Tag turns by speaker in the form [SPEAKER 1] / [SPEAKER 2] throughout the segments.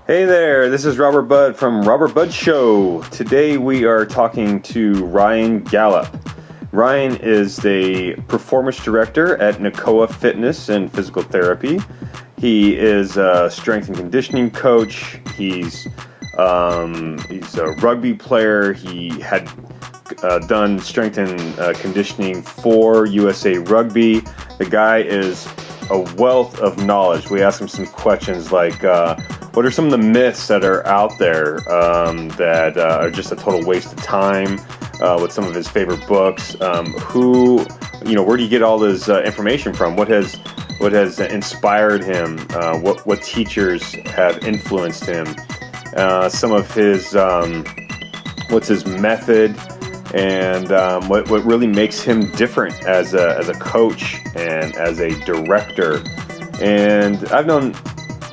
[SPEAKER 1] Hey there, this is Robert Budd from Robert Budd Show. Today we are talking to Ryan Gallop. Ryan is the performance director at Nakoa Fitness and Physical Therapy. He is a strength and conditioning coach. He's a rugby player. He had done strength and conditioning for USA Rugby. The guy is a wealth of knowledge. We asked him some questions like, what are some of the myths that are out there that are just a total waste of time? With some of his favorite books, where do you get all this information from? What has inspired him? What teachers have influenced him? Some of his what's his method, and what really makes him different as a coach and as a director. And I've known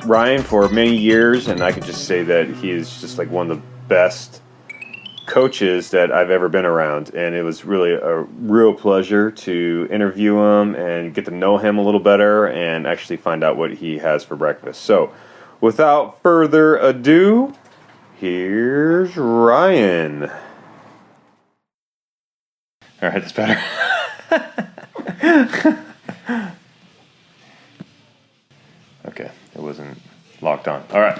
[SPEAKER 1] Ryan for many years, and I could just say that he is just like one of the best coaches that I've ever been around, and it was really a real pleasure to interview him and get to know him a little better and actually find out what he has for breakfast. So without further ado, here's Ryan. All right, that's better. Okay, it wasn't locked on. All right,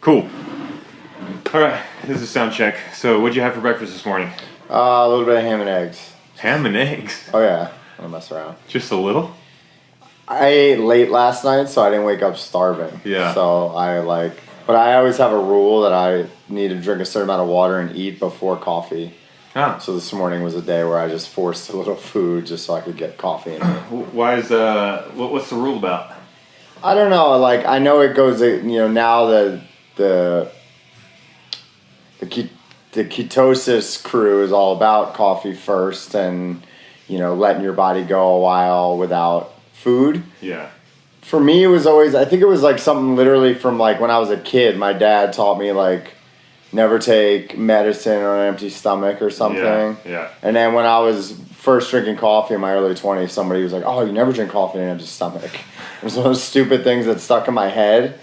[SPEAKER 1] cool. All right, this is sound check. So what'd you have for breakfast this morning?
[SPEAKER 2] A little bit of ham and eggs.
[SPEAKER 1] Ham and eggs?
[SPEAKER 2] Oh yeah, I don't mess around.
[SPEAKER 1] Just a little?
[SPEAKER 2] I ate late last night, so I didn't wake up starving.
[SPEAKER 1] Yeah.
[SPEAKER 2] So but I always have a rule that I need to drink a certain amount of water and eat before coffee.
[SPEAKER 1] Ah.
[SPEAKER 2] So this morning was a day where I just forced a little food just so I could get coffee in me.
[SPEAKER 1] Why is, what's the rule about?
[SPEAKER 2] I don't know, I know it goes, now the ketosis crew is all about coffee first and, letting your body go a while without food.
[SPEAKER 1] Yeah.
[SPEAKER 2] For me, it was always, I think it was something literally from when I was a kid. My dad taught me never take medicine on an empty stomach or something.
[SPEAKER 1] Yeah.
[SPEAKER 2] And then when I was first drinking coffee in my early 20s, somebody was like, oh, you never drink coffee in an empty stomach. It was one of those stupid things that stuck in my head.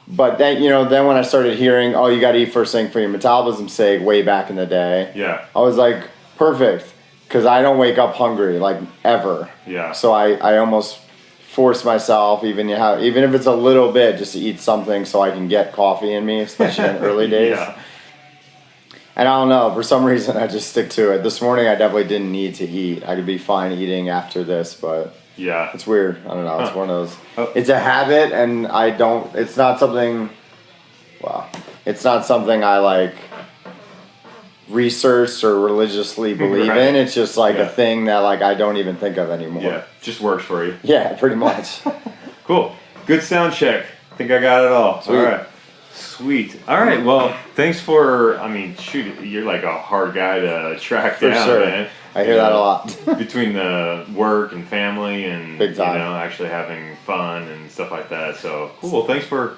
[SPEAKER 2] But then, then when I started hearing, oh, you got to eat first thing for your metabolism's sake way back in the day.
[SPEAKER 1] Yeah.
[SPEAKER 2] I was like, perfect. Because I don't wake up hungry, ever.
[SPEAKER 1] Yeah.
[SPEAKER 2] So I almost force myself, even if it's a little bit, just to eat something so I can get coffee in me, especially in early days.
[SPEAKER 1] Yeah.
[SPEAKER 2] And I don't know, for some reason I just stick to it. This morning I definitely didn't need to eat. I could be fine eating after this, but
[SPEAKER 1] yeah,
[SPEAKER 2] it's weird. I don't know. It's one of those. It's a habit, and it's not something. Well, it's not something I researched or religiously believe in. It's just a thing that I don't even think of anymore.
[SPEAKER 1] Yeah, just works for you.
[SPEAKER 2] Yeah, pretty much.
[SPEAKER 1] Cool. Good sound check. I think I got it all.
[SPEAKER 2] Sweet.
[SPEAKER 1] All right. Sweet. All right. Well, thanks for. Shoot, you're a hard guy to track down,
[SPEAKER 2] sure.
[SPEAKER 1] Man.
[SPEAKER 2] I hear that a lot.
[SPEAKER 1] Between the work and family and
[SPEAKER 2] Big time.
[SPEAKER 1] actually having fun and stuff like that. So cool. Thanks for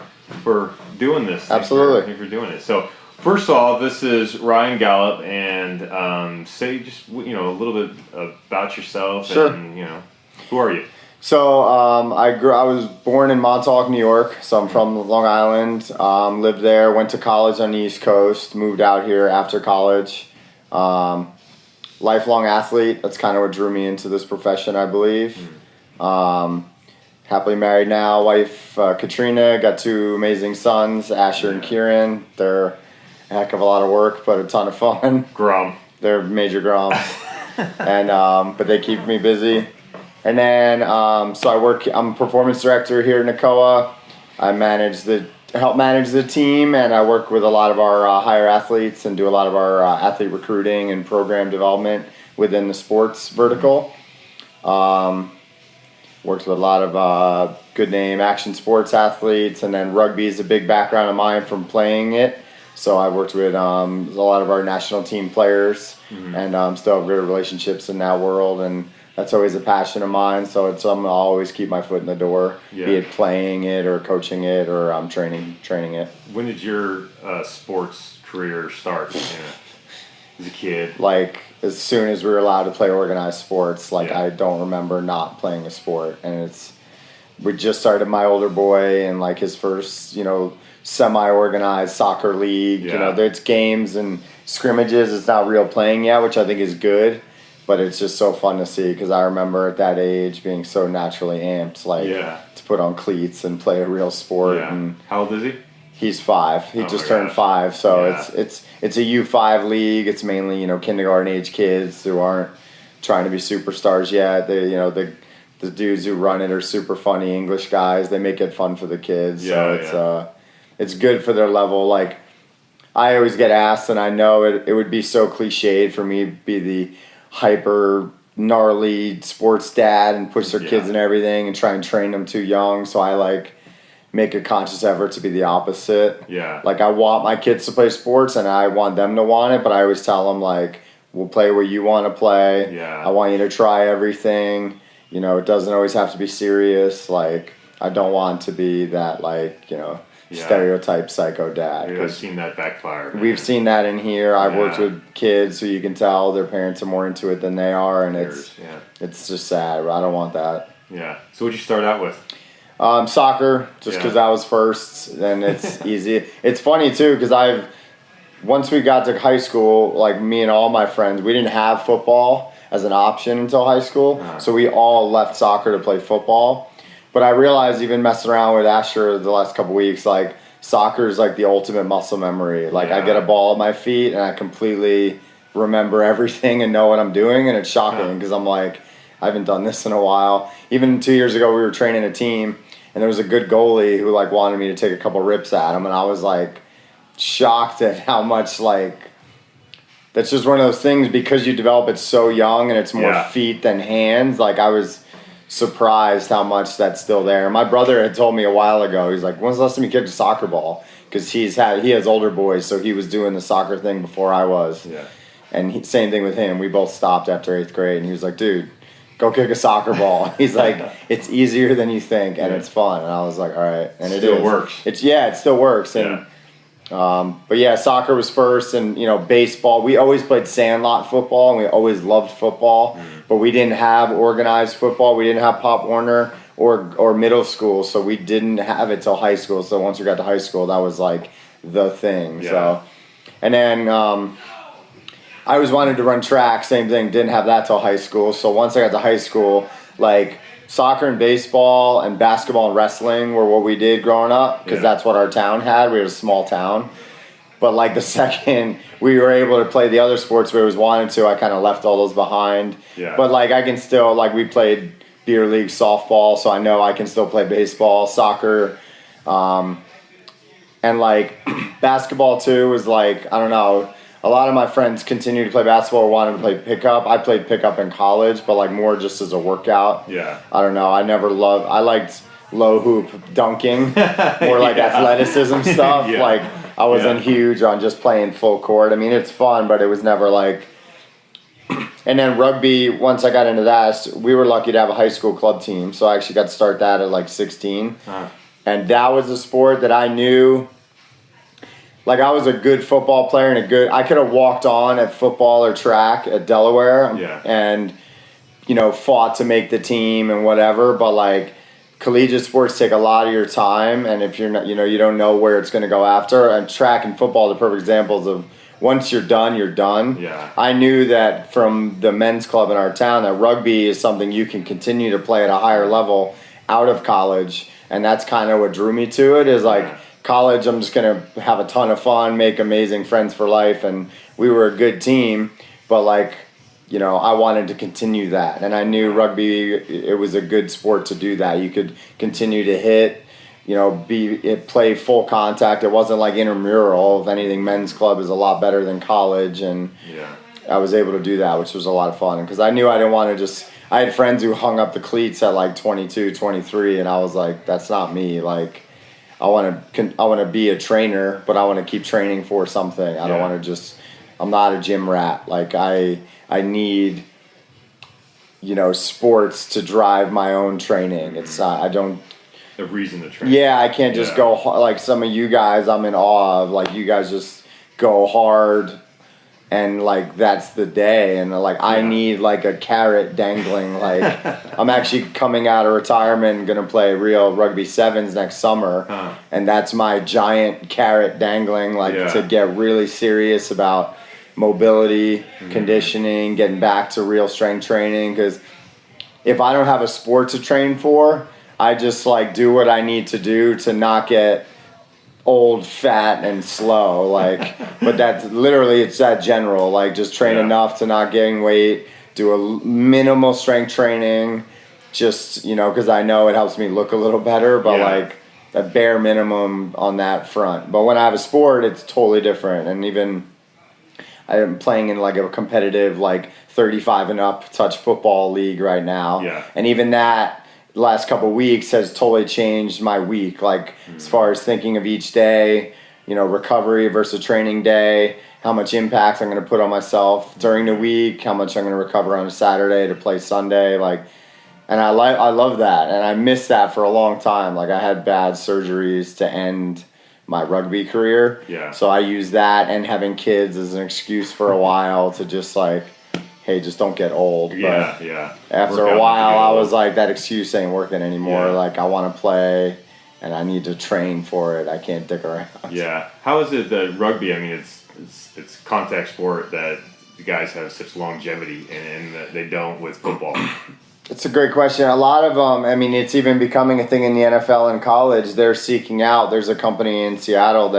[SPEAKER 1] doing this.
[SPEAKER 2] Absolutely.
[SPEAKER 1] Thanks for doing it. So first of all, this is Ryan Gallop, and say just a little bit about yourself.
[SPEAKER 2] Sure.
[SPEAKER 1] And who are you?
[SPEAKER 2] So I was born in Montauk, New York. So I'm from Long Island. Lived there. Went to college on the East Coast. Moved out here after college. Lifelong athlete. That's kind of what drew me into this profession, I believe. Happily married now. Wife Katrina. Got two amazing sons, Asher and Kieran. They're a heck of a lot of work, but a ton of fun.
[SPEAKER 1] Grom.
[SPEAKER 2] They're major groms. And but they keep me busy. And then I'm a performance director here at Nakoa. I help manage the team, and I work with a lot of our higher athletes and do a lot of our athlete recruiting and program development within the sports vertical. Worked with a lot of good name action sports athletes, and then rugby is a big background of mine from playing it. So I worked with a lot of our national team players, and still have good relationships in that world, and that's always a passion of mine. So it's something I'll always keep my foot in the door, be it playing it or coaching it or training it.
[SPEAKER 1] When did your sports career start? As a kid?
[SPEAKER 2] As soon as we were allowed to play organized sports, I don't remember not playing a sport, and it's we just started my older boy in like his first, semi-organized soccer league.
[SPEAKER 1] Yeah.
[SPEAKER 2] There's games and scrimmages. It's not real playing yet, which I think is good. But it's just so fun to see because I remember at that age being so naturally amped, to put on cleats and play a real sport.
[SPEAKER 1] Yeah.
[SPEAKER 2] And
[SPEAKER 1] how old is he?
[SPEAKER 2] He's 5. He just turned 5. So it's a U5 league. It's mainly kindergarten age kids who aren't trying to be superstars yet. They the dudes who run it are super funny English guys. They make it fun for the kids. It's good for their level. Like I always get asked, and I know it would be so cliched for me to be the hyper gnarly sports dad and push their kids and everything and try and train them too young. So I make a conscious effort to be the opposite.
[SPEAKER 1] Yeah.
[SPEAKER 2] Like I want my kids to play sports and I want them to want it, but I always tell them we'll play what you want to play.
[SPEAKER 1] Yeah.
[SPEAKER 2] I want you to try everything. It doesn't always have to be serious. Like I don't want to be that stereotype psycho dad.
[SPEAKER 1] I've seen that backfire. Man.
[SPEAKER 2] We've seen that in here. I've worked with kids who you can tell their parents are more into it than they are, and it's just sad. I don't want that.
[SPEAKER 1] Yeah. So what'd you start out with?
[SPEAKER 2] Soccer, just because I was first, and it's easy. It's funny too because once we got to high school, like me and all my friends, we didn't have football as an option until high school, so we all left soccer to play football. But I realized even messing around with Asher the last couple weeks, soccer is the ultimate muscle memory. I get a ball at my feet and I completely remember everything and know what I'm doing, and it's shocking because I'm I haven't done this in a while. Even 2 years ago, we were training a team, and there was a good goalie who wanted me to take a couple rips at him, and I was shocked at how much that's just one of those things because you develop it so young and it's more feet than hands. I was surprised how much that's still there. My brother had told me a while ago, he's when's the last time you kicked a soccer ball? Because he has older boys, so he was doing the soccer thing before I was.
[SPEAKER 1] Yeah.
[SPEAKER 2] And same thing with him. We both stopped after 8th grade, and he was like, dude, go kick a soccer ball. He's it's easier than you think, and it's fun. And I was like, all right. And it
[SPEAKER 1] still works.
[SPEAKER 2] It still works. And but soccer was first, and baseball. We always played sandlot football, and we always loved football. But we didn't have organized football. We didn't have Pop Warner or middle school, so we didn't have it till high school. So once we got to high school, that was the thing.
[SPEAKER 1] Yeah.
[SPEAKER 2] So, and then I always wanted to run track. Same thing. Didn't have that till high school. So once I got to high school, soccer and baseball and basketball and wrestling were what we did growing up because that's what our town had. We were a small town. But the second we were able to play the other sports we always wanted to, I kind of left all those behind.
[SPEAKER 1] Yeah.
[SPEAKER 2] But I can still, we played beer league softball, so I know I can still play baseball, soccer, and basketball too was I don't know. A lot of my friends continued to play basketball or wanted to play pickup. I played pickup in college, but more just as a workout.
[SPEAKER 1] Yeah.
[SPEAKER 2] I don't know. I liked low hoop dunking, more athleticism stuff. I wasn't huge on just playing full court. I mean, it's fun, but it was never And then rugby, once I got into that, we were lucky to have a high school club team. So I actually got to start that at 16. And that was a sport that I knew. I was a good football player and I could have walked on at football or track at Delaware and, fought to make the team and whatever. But collegiate sports take a lot of your time, and if you're not, you don't know where it's going to go after. And track and football are the perfect examples of once you're done, you're done.
[SPEAKER 1] Yeah.
[SPEAKER 2] I knew that from the men's club in our town that rugby is something you can continue to play at a higher level out of college, and that's kind of what drew me to it. Is college, I'm just going to have a ton of fun, make amazing friends for life, and we were a good team, but I wanted to continue that. And I knew rugby, it was a good sport to do that. You could continue to hit, play full contact. It wasn't intramural. If anything, men's club is a lot better than college. And I was able to do that, which was a lot of fun. Because I knew I didn't want to I had friends who hung up the cleats at 22, 23, and I was like, that's not me. I want to be a trainer, but I want to keep training for something. I don't want to I'm not a gym rat. I need, sports to drive my own training. It's I don't.
[SPEAKER 1] A reason to train.
[SPEAKER 2] Yeah, I can't just go some of you guys. I'm in awe of you guys just go hard and like that's the day, and like I need like a carrot dangling. Like I'm actually coming out of retirement and gonna play real rugby sevens next summer, and that's my giant carrot dangling, like to get really serious about mobility, conditioning, getting back to real strength training. Because if I don't have a sport to train for, I just like do what I need to do to not get old, fat, and slow, like, but that's literally, it's that general, like, just train enough to not gain weight, do a minimal strength training, just, you know, because I know it helps me look a little better, but like a bare minimum on that front. But when I have a sport, it's totally different. And even I'm playing in like a competitive, like 35 and up touch football league right now, and even that last couple of weeks has totally changed my week, like as far as thinking of each day, you know, recovery versus training day, how much impact I'm going to put on myself during the week, how much I'm going to recover on a Saturday to play Sunday, like, and I love that, and I missed that for a long time. Like I had bad surgeries to end my rugby career, so I used that and having kids as an excuse for a while to just like, hey, just don't get old. But after a while, I was like, that excuse ain't working anymore. Like, I want to play, and I need to train for it. I can't dick around.
[SPEAKER 1] Yeah. How is it that rugby? I mean, it's contact sport that the guys have such longevity, and that they don't with football.
[SPEAKER 2] It's a great question. A lot of them, I mean, it's even becoming a thing in the NFL and college. They're seeking out. There's a company in Seattle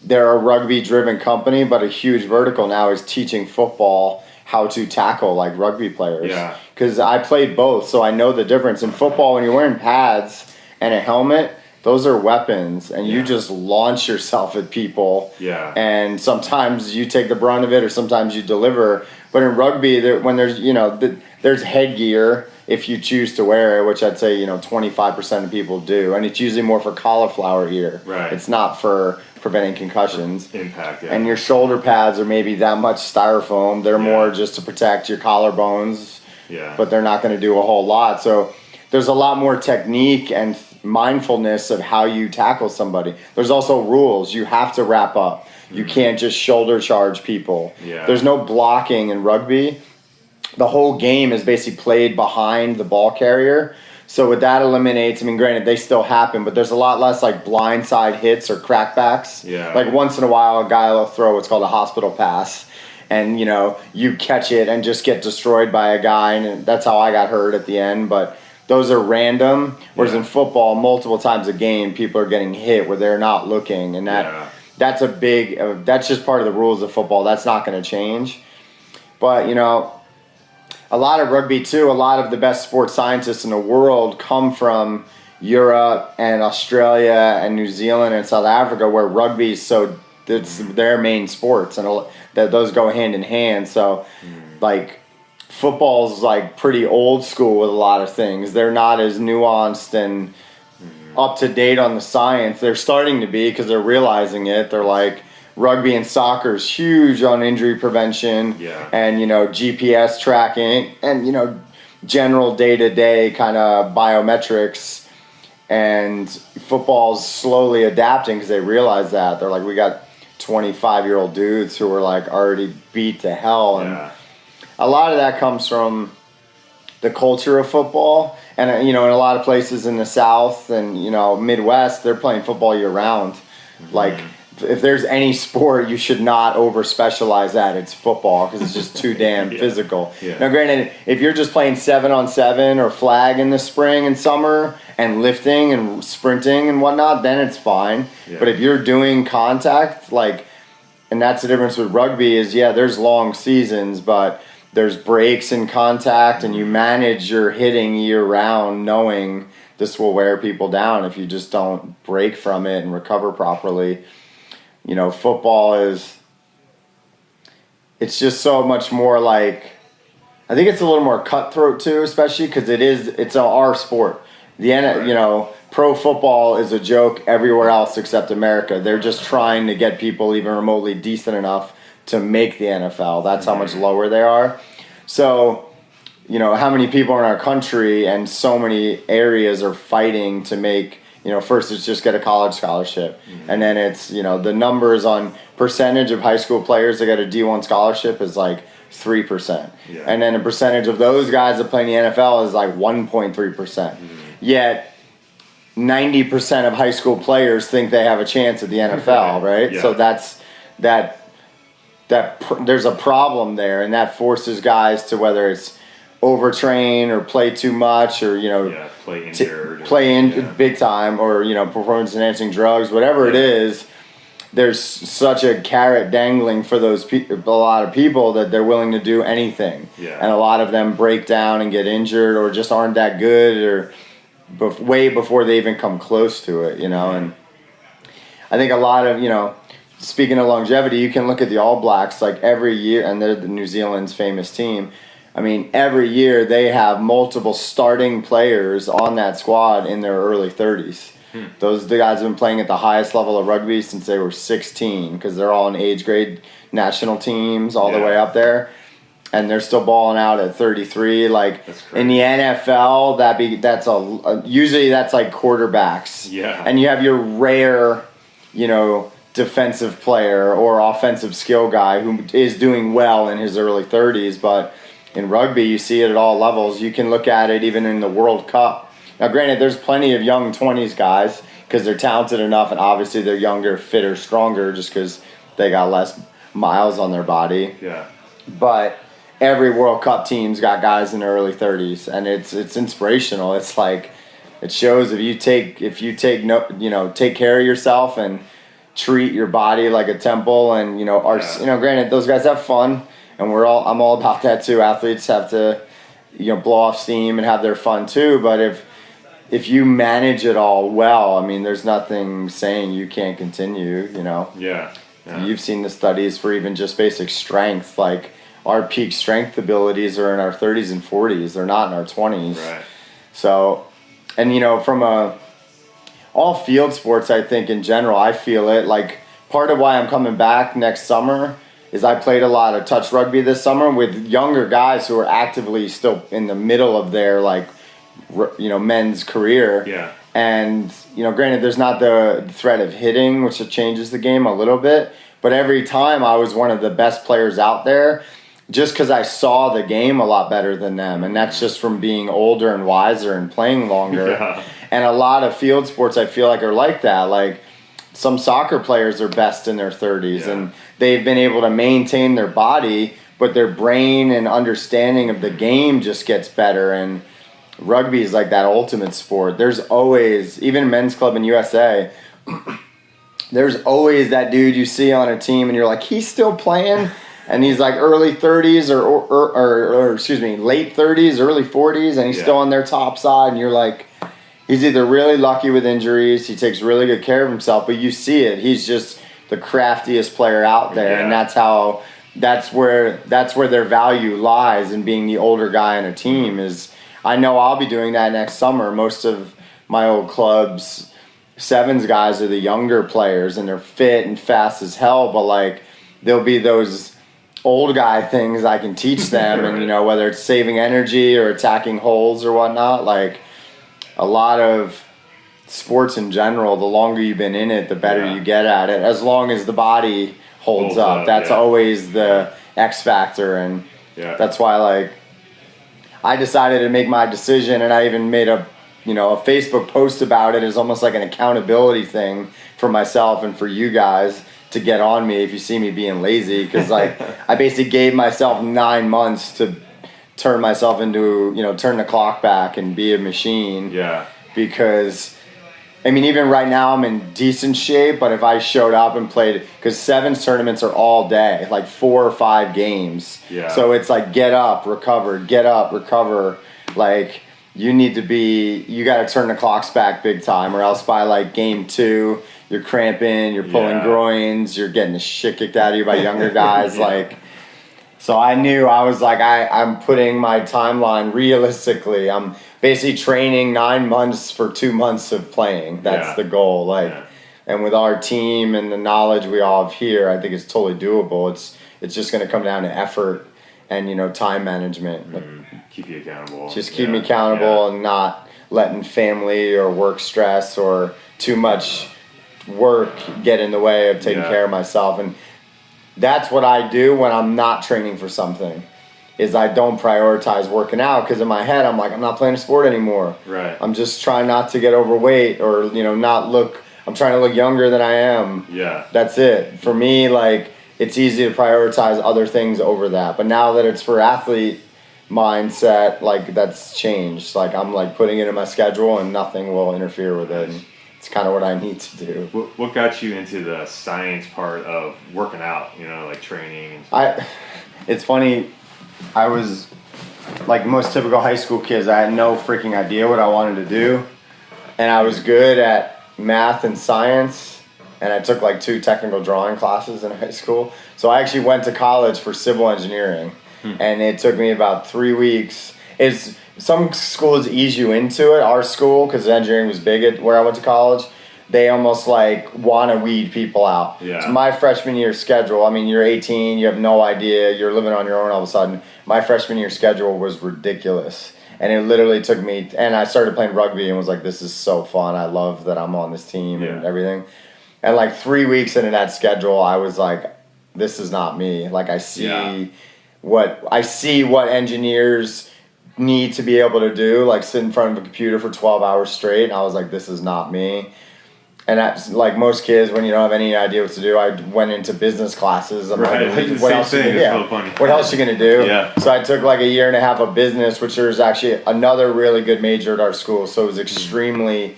[SPEAKER 2] they're a rugby-driven company, but a huge vertical now is teaching football how to tackle like rugby players. Because I played both, so I know the difference. In football, when you're wearing pads and a helmet, those are weapons, and you just launch yourself at people. And sometimes you take the brunt of it, or sometimes you deliver. But in rugby, when there's, you know, there's headgear if you choose to wear it, which I'd say, you know, 25% of people do, and it's usually more for cauliflower ear. It's not for preventing concussions.
[SPEAKER 1] Impact,
[SPEAKER 2] And your shoulder pads are maybe that much styrofoam. They're more just to protect your collarbones, but they're not going to do a whole lot. So there's a lot more technique and mindfulness of how you tackle somebody. There's also rules. You have to wrap up. You can't just shoulder charge people. There's no blocking in rugby. The whole game is basically played behind the ball carrier. So what that eliminates, I mean, granted, they still happen, but there's a lot less like blindside hits or crackbacks. Like once in a while, a guy will throw what's called a hospital pass, and, you know, you catch it and just get destroyed by a guy, and that's how I got hurt at the end. But those are random, whereas in football, multiple times a game, people are getting hit where they're not looking, and that's a big, that's just part of the rules of football. That's not going to change. But, you know, a lot of rugby too, a lot of the best sports scientists in the world come from Europe and Australia and New Zealand and South Africa, where rugby is so, it's their main sports, and that those go hand in hand. So like football's like pretty old school with a lot of things. They're not as nuanced and up to date on the science. They're starting to be, because they're realizing it. They're like, rugby and soccer is huge on injury prevention and, you know, GPS tracking and, you know, general day-to-day kind of biometrics. And football's slowly adapting because they realize that. They're like, we got 25-year-old dudes who are like already beat to hell. And a lot of that comes from the culture of football. And, you know, in a lot of places in the South and, you know, Midwest, they're playing football year-round. Like, if there's any sport, you should not over-specialize that. It's football, because it's just too damn physical. Now, granted, if you're just playing 7-on-7 or flag in the spring and summer and lifting and sprinting and whatnot, then it's fine. But if you're doing contact, like, and that's the difference with rugby is, there's long seasons, but there's breaks in contact, and you manage your hitting year-round knowing this will wear people down if you just don't break from it and recover properly. You know, football it's just so much more like, I think it's a little more cutthroat too, especially because it's our sport. You know, pro football is a joke everywhere else except America. They're just trying to get people even remotely decent enough to make the NFL. That's how much lower they are. So, you know, how many people in our country and so many areas are fighting to make, you know, first it's just get a college scholarship. And then it's, you know, the numbers on percentage of high school players that get a D1 scholarship is like 3%.
[SPEAKER 1] Yeah.
[SPEAKER 2] And then the percentage of those guys that play in the NFL is like 1.3%. Yet 90% of high school players think they have a chance at the NFL, right?
[SPEAKER 1] Yeah.
[SPEAKER 2] So there's a problem there, and that forces guys to, whether it's overtrain or play too much, or
[SPEAKER 1] play injured,
[SPEAKER 2] big time, or performance enhancing drugs, whatever it is. There's such a carrot dangling for a lot of people that they're willing to do anything, and a lot of them break down and get injured, or just aren't that good, or way before they even come close to it, And I think a lot of speaking of longevity, you can look at the All Blacks, like every year, and they're the New Zealand's famous team. I mean, every year they have multiple starting players on that squad in their early 30s. The guys have been playing at the highest level of rugby since they were 16, because they're all in age grade national teams all the way up there, and they're still balling out at 33. Like in the NFL, usually that's like quarterbacks. Yeah, and you have your rare, defensive player or offensive skill guy who is doing well in his early 30s, but in rugby you see it at all levels. You can look at it even in the World Cup. Now granted, there's plenty of young 20s guys because they're talented enough, and obviously they're younger, fitter, stronger, just because they got less miles on their body. Yeah. But every World Cup team's got guys in their early 30s, and it's inspirational. It's like, it shows if you take care of yourself and treat your body like a temple, and granted, those guys have fun, and I'm all about that too. Athletes have to blow off steam and have their fun too, but if you manage it all well, I mean, there's nothing saying you can't continue. Yeah. You've seen the studies for even just basic strength. Like, our peak strength abilities are in our 30s and 40s. They're not in our 20s. Right. So, and from all field sports, I think in general, I feel it. Like, part of why I'm coming back next summer is I played a lot of touch rugby this summer with younger guys who are actively still in the middle of their men's career. Yeah. And granted, there's not the threat of hitting, which changes the game a little bit. But every time I was one of the best players out there, just because I saw the game a lot better than them, and that's just from being older and wiser and playing longer. Yeah. And a lot of field sports, I feel like, are like that. Like, some soccer players are best in their 30s, and they've been able to maintain their body, but their brain and understanding of the game just gets better. And rugby is like that ultimate sport. There's always, even in men's club in USA, there's always that dude you see on a team and you're like, he's still playing? And he's like early 30s or late 30s, early 40s, and he's still on their top side, and you're like, he's either really lucky with injuries, he takes really good care of himself, but you see it. He's just the craftiest player out there, and that's where their value lies in being the older guy in a team. Is, I know I'll be doing that next summer. Most of my old club's sevens guys are the younger players, and they're fit and fast as hell, but like, there'll be those old guy things I can teach them, and whether it's saving energy or attacking holes or whatnot. Like, a lot of sports in general, the longer you've been in it, the better you get at it, as long as the body holds up. That's always the X factor, and that's why, like, I decided to make my decision, and I even made a Facebook post about it as almost like an accountability thing for myself and for you guys to get on me if you see me being lazy, because like, I basically gave myself 9 months to turn myself into, turn the clock back and be a machine. Yeah. Because, I mean, even right now I'm in decent shape, but if I showed up and played, because sevens tournaments are all day, like 4 or 5 games. Yeah. So it's like, get up, recover, get up, recover. Like, you got to turn the clocks back big time, or else by like game 2, you're cramping, you're pulling groins, you're getting the shit kicked out of you by younger guys. Like, so I knew, I was like, I'm putting my timeline realistically. I'm basically training 9 months for 2 months of playing. That's the goal. Like, and with our team and the knowledge we all have here, I think it's totally doable. It's just going to come down to effort and, time management.
[SPEAKER 1] Keep you accountable.
[SPEAKER 2] Just keep me accountable and not letting family or work stress or too much work get in the way of taking care of myself. And that's what I do when I'm not training for something. Is I don't prioritize working out because in my head I'm like, I'm not playing a sport anymore.
[SPEAKER 1] Right.
[SPEAKER 2] I'm just trying not to get overweight or not look. I'm trying to look younger than I am.
[SPEAKER 1] Yeah.
[SPEAKER 2] That's it. For me, like it's easy to prioritize other things over that. But now that it's for athlete mindset, like that's changed. Like I'm like putting it in my schedule and nothing will interfere with it. And it's kind of what I need to do.
[SPEAKER 1] What got you into the science part of working out? Like training and stuff?
[SPEAKER 2] It's funny. I was like most typical high school kids. I had no freaking idea what I wanted to do. And I was good at math and science. And I took like 2 technical drawing classes in high school. So I actually went to college for civil engineering. And it took me about 3 weeks. Some schools ease you into it. Our school, because engineering was big at where I went to college, they almost like want to weed people out.
[SPEAKER 1] Yeah.
[SPEAKER 2] So my freshman year schedule, I mean, you're 18, you have no idea, you're living on your own all of a sudden. My freshman year schedule was ridiculous. And it literally took me, and I started playing rugby and was like, this is so fun. I love that I'm on this team and everything. And like 3 weeks into that schedule, I was like, this is not me. Like I see what engineers need to be able to do, like sit in front of a computer for 12 hours straight. And I was like, this is not me. And that's like most kids, when you don't have any idea what to do, I went into business classes. I'm
[SPEAKER 1] right,
[SPEAKER 2] like, what else? What else you gonna do?
[SPEAKER 1] Yeah.
[SPEAKER 2] So I took like a year and a half of business, which there's actually another really good major at our school. So it was extremely.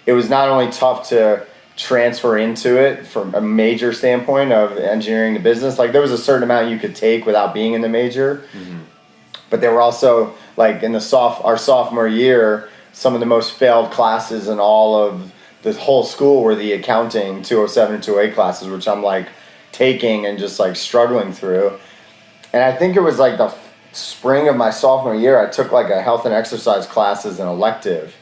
[SPEAKER 2] It was not only tough to transfer into it from a major standpoint of engineering to business. Like there was a certain amount you could take without being in the major, but there were also like in our sophomore year, some of the most failed classes in all of the whole school were the accounting 207 and 208 classes, which I'm like taking and just like struggling through. And I think it was like the spring of my sophomore year, I took like a health and exercise class as an elective.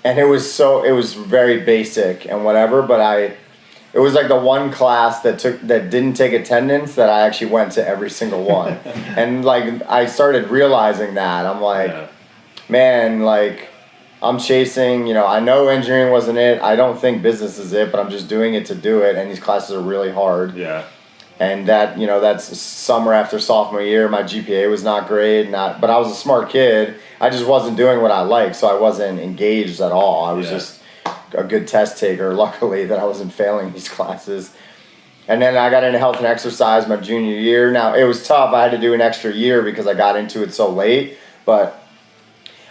[SPEAKER 2] And it was very basic and whatever, but it was like the one class that didn't take attendance that I actually went to every single one. And like I started realizing that. I'm like, man, like I'm chasing, I know engineering wasn't it. I don't think business is it, but I'm just doing it to do it. And these classes are really hard.
[SPEAKER 1] Yeah.
[SPEAKER 2] And that, that's summer after sophomore year. My GPA was not great, but I was a smart kid. I just wasn't doing what I liked, so I wasn't engaged at all. I was just a good test taker, luckily, that I wasn't failing these classes. And then I got into health and exercise my junior year. Now, it was tough. I had to do an extra year because I got into it so late, but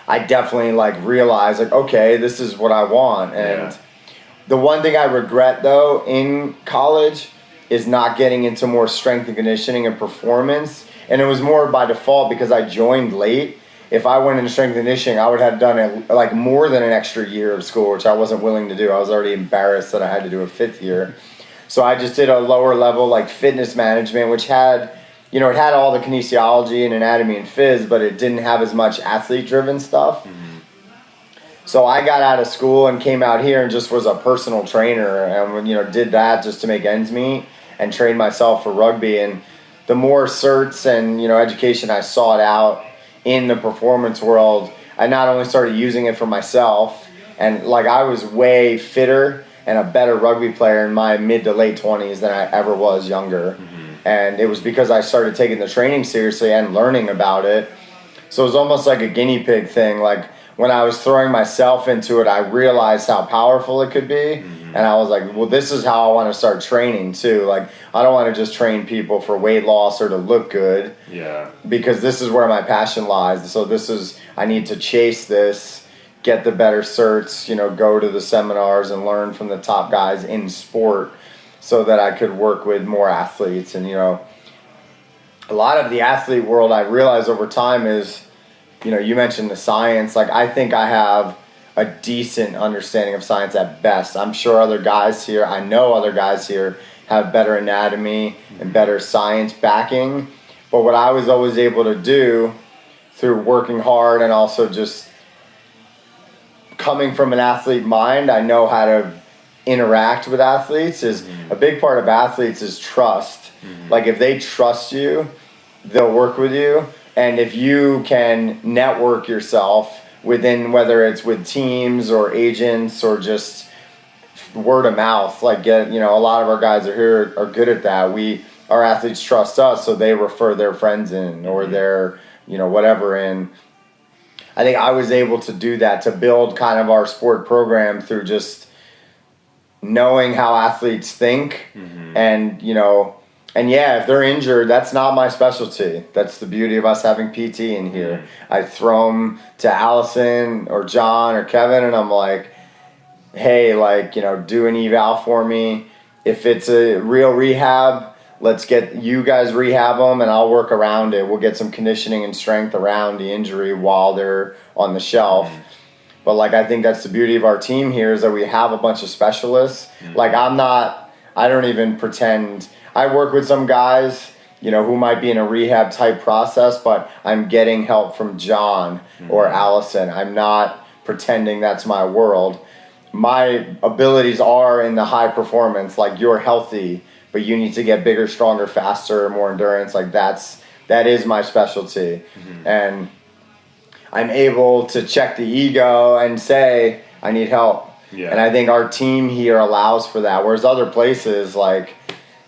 [SPEAKER 2] I definitely realized okay, this is what I want. And the one thing I regret though in college is not getting into more strength and conditioning and performance. And it was more by default because I joined late. If I went into strength and conditioning, I would have done it more than an extra year of school, which I wasn't willing to do. I was already embarrassed that I had to do a 5th year. So I just did a lower level fitness management, which had, it had all the kinesiology and anatomy and phys, but it didn't have as much athlete-driven stuff. Mm-hmm. So I got out of school and came out here and just was a personal trainer and, did that just to make ends meet and trained myself for rugby. And the more certs and, education I sought out in the performance world, I not only started using it for myself, and I was way fitter and a better rugby player in my mid to late 20s than I ever was younger. Mm-hmm. And it was because I started taking the training seriously and learning about it. So it was almost like a guinea pig thing. When I was throwing myself into it, I realized how powerful it could be. Mm-hmm. And I was like, well, this is how I want to start training too. I don't want to just train people for weight loss or to look good. Yeah. Because this is where my passion lies. So I need to chase this, get the better certs, go to the seminars and learn from the top guys in sport so that I could work with more athletes. And, a lot of the athlete world I realized over time is, you mentioned the science. I think I have a decent understanding of science at best. I'm sure I know other guys here have better anatomy and better science backing. But what I was always able to do through working hard and also just coming from an athlete mind, I know how to interact with athletes. Is a big part of athletes is trust. Mm-hmm. If they trust you, they'll work with you. And if you can network yourself within, whether it's with teams or agents or just word of mouth, a lot of our guys are good at that. our athletes trust us, so they refer their friends in or their, whatever in. I think I was able to do that, to build kind of our sport program through just knowing how athletes think and, and if they're injured, that's not my specialty. That's the beauty of us having PT in here. I throw them to Allison or John or Kevin, and I'm like, hey, do an eval for me. If it's a real rehab, let's get you guys rehab them, and I'll work around it. We'll get some conditioning and strength around the injury while they're on the shelf. But, I think that's the beauty of our team here is that we have a bunch of specialists. I don't even pretend. I work with some guys, who might be in a rehab type process, but I'm getting help from John or Allison. I'm not pretending that's my world. My abilities are in the high performance, you're healthy, but you need to get bigger, stronger, faster, more endurance. That is my specialty. And I'm able to check the ego and say, I need help. Yeah. And I think our team here allows for that. Whereas other places,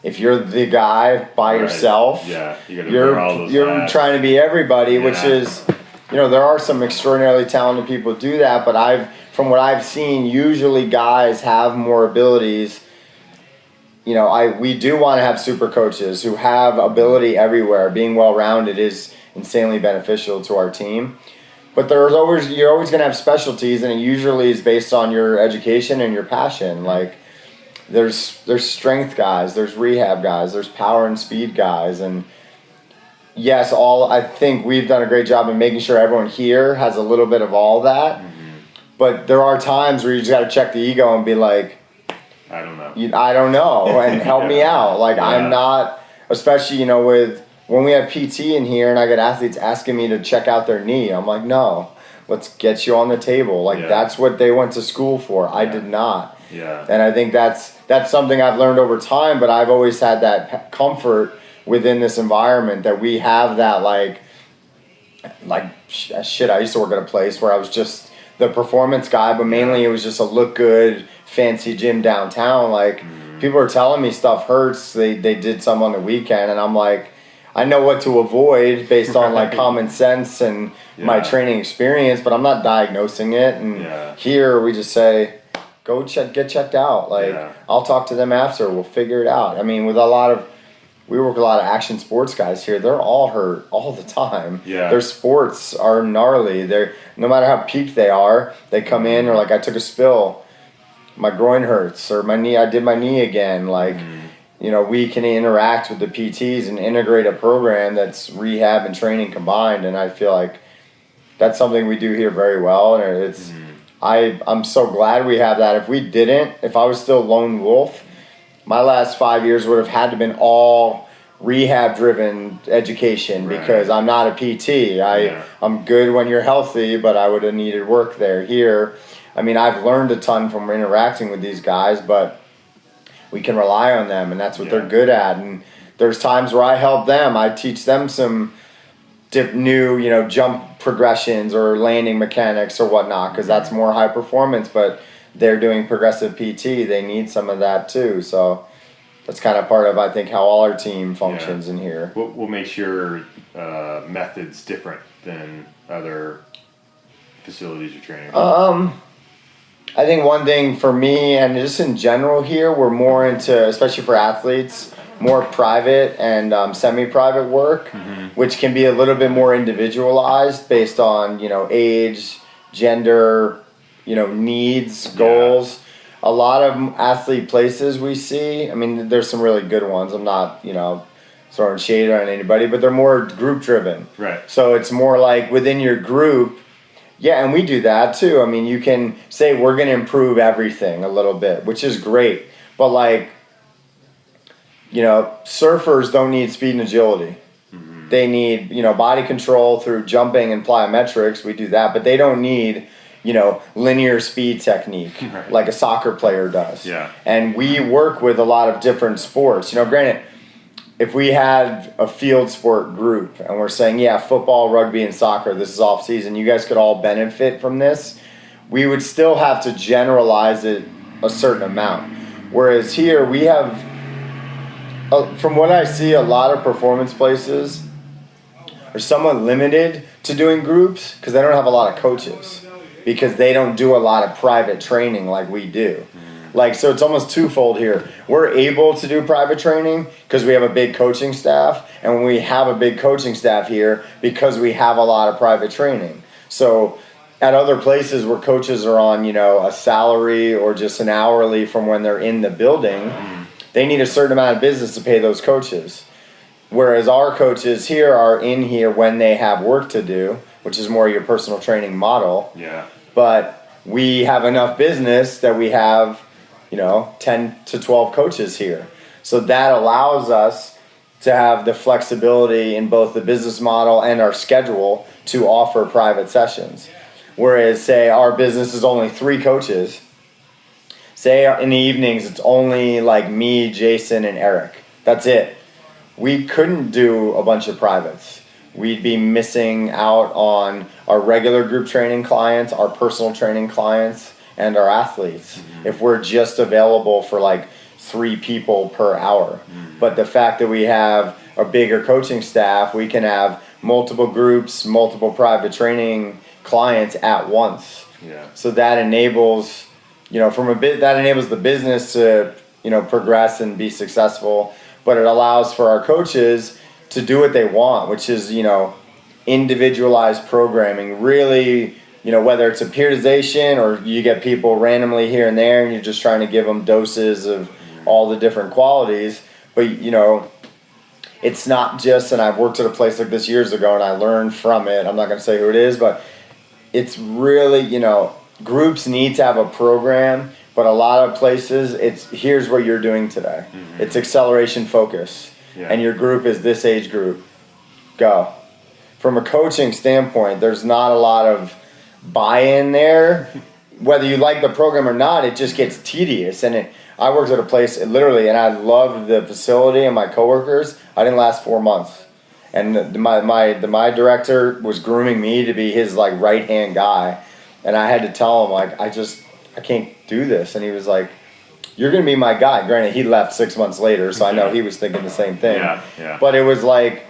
[SPEAKER 2] if you're the guy by yourself, you're trying to be everybody, which is, there are some extraordinarily talented people who do that, but from what I've seen, usually guys have more abilities. We do want to have super coaches who have ability everywhere. Being well-rounded is insanely beneficial to our team. But you're always going to have specialties, and it usually is based on your education and your passion. There's strength guys, there's rehab guys, there's power and speed guys, and yes, I think we've done a great job in making sure everyone here has a little bit of all that. But there are times where you just got to check the ego and be like,
[SPEAKER 1] I don't know.
[SPEAKER 2] I don't know, and help me out. I'm not, especially, when we have PT in here and I get athletes asking me to check out their knee, I'm like, no, let's get you on the table. That's what they went to school for. I did not.
[SPEAKER 1] Yeah.
[SPEAKER 2] And I think that's something I've learned over time, but I've always had that comfort within this environment that we have that, shit, I used to work at a place where I was just the performance guy, but mainly it was just a look good, fancy gym downtown. People are telling me stuff hurts. They did some on the weekend, and I'm like, I know what to avoid based on common sense and my training experience, but I'm not diagnosing it. And here we just say, go get checked out. I'll talk to them after. We'll figure it out. I mean, we work with a lot of action sports guys here. They're all hurt all the time.
[SPEAKER 1] Yeah.
[SPEAKER 2] Their sports are gnarly. No matter how peaked they are, they come in or I took a spill, my groin hurts, or my knee. I did my knee again. We can interact with the PTs and integrate a program that's rehab and training combined, and I feel like that's something we do here very well, and it's I'm so glad we have that. If I was still lone wolf, my last 5 years would have had to been all rehab-driven education because I'm not a PT. I'm good when you're healthy, but I would have needed work there. Here, I mean, I've learned a ton from interacting with these guys, but we can rely on them, and that's what they're good at. And there's times where I help them. I teach them some new, jump progressions or landing mechanics or whatnot, because that's more high performance, but they're doing progressive PT. They need some of that too. So that's kind of part of, I think, how all our team functions in here.
[SPEAKER 1] What makes your methods different than other facilities you're training?
[SPEAKER 2] I think one thing for me, and just in general here, we're more into, especially for athletes, more private and semi-private work, which can be a little bit more individualized based on, age, gender, needs, goals. A lot of athlete places we see, I mean, there's some really good ones. I'm not, throwing shade on anybody, but they're more group-driven.
[SPEAKER 1] Right.
[SPEAKER 2] So it's more within your group. Yeah, and we do that too. I mean, you can say we're going to improve everything a little bit, which is great. But surfers don't need speed and agility. They need, body control through jumping and plyometrics. We do that, but they don't need, linear speed technique like a soccer player does.
[SPEAKER 1] Yeah.
[SPEAKER 2] And we work with a lot of different sports. Granted, if we had a field sport group and we're saying, football, rugby, and soccer, this is off season, you guys could all benefit from this, we would still have to generalize it a certain amount. Whereas here we have from what I see, a lot of performance places are somewhat limited to doing groups because they don't have a lot of coaches, because they don't do a lot of private training like we do. Like, so it's almost twofold here. We're able to do private training because we have a big coaching staff, and we have a big coaching staff here because we have a lot of private training. So at other places where coaches are on, a salary or just an hourly from when they're in the building, they need a certain amount of business to pay those coaches. Whereas our coaches here are in here when they have work to do, which is more your personal training model.
[SPEAKER 1] Yeah.
[SPEAKER 2] But we have enough business that we have 10 to 12 coaches here. So that allows us to have the flexibility in both the business model and our schedule to offer private sessions. Whereas, say, our business is only 3 coaches. Say in the evenings, it's only like me, Jason, and Eric. That's it. We couldn't do a bunch of privates. We'd be missing out on our regular group training clients, our personal training clients, and our athletes if we're just available for like 3 people per hour. But the fact that we have a bigger coaching staff, we can have multiple groups, multiple private training clients at once.
[SPEAKER 1] Yeah.
[SPEAKER 2] So that enables, that enables the business to, progress and be successful. But it allows for our coaches to do what they want, which is, individualized programming. Really, whether it's a periodization or you get people randomly here and there and you're just trying to give them doses of all the different qualities. But, it's not just, and I've worked at a place like this years ago and I learned from it. I'm not going to say who it is, but it's really, groups need to have a program, but a lot of places it's here's what you're doing today. It's acceleration focus. Yeah. And your group is this age group. Go. From a coaching standpoint, there's not a lot of buy-in there. Whether you like the program or not, it just gets tedious. And I worked at a place, literally, and I loved the facility and my coworkers. I didn't last 4 months. And my director was grooming me to be his like right-hand guy. And I had to tell him, like, I can't do this. And he was like, you're going to be my guy. Granted, he left 6 months later, so I know he was thinking the same thing.
[SPEAKER 1] Yeah.
[SPEAKER 2] But it was like,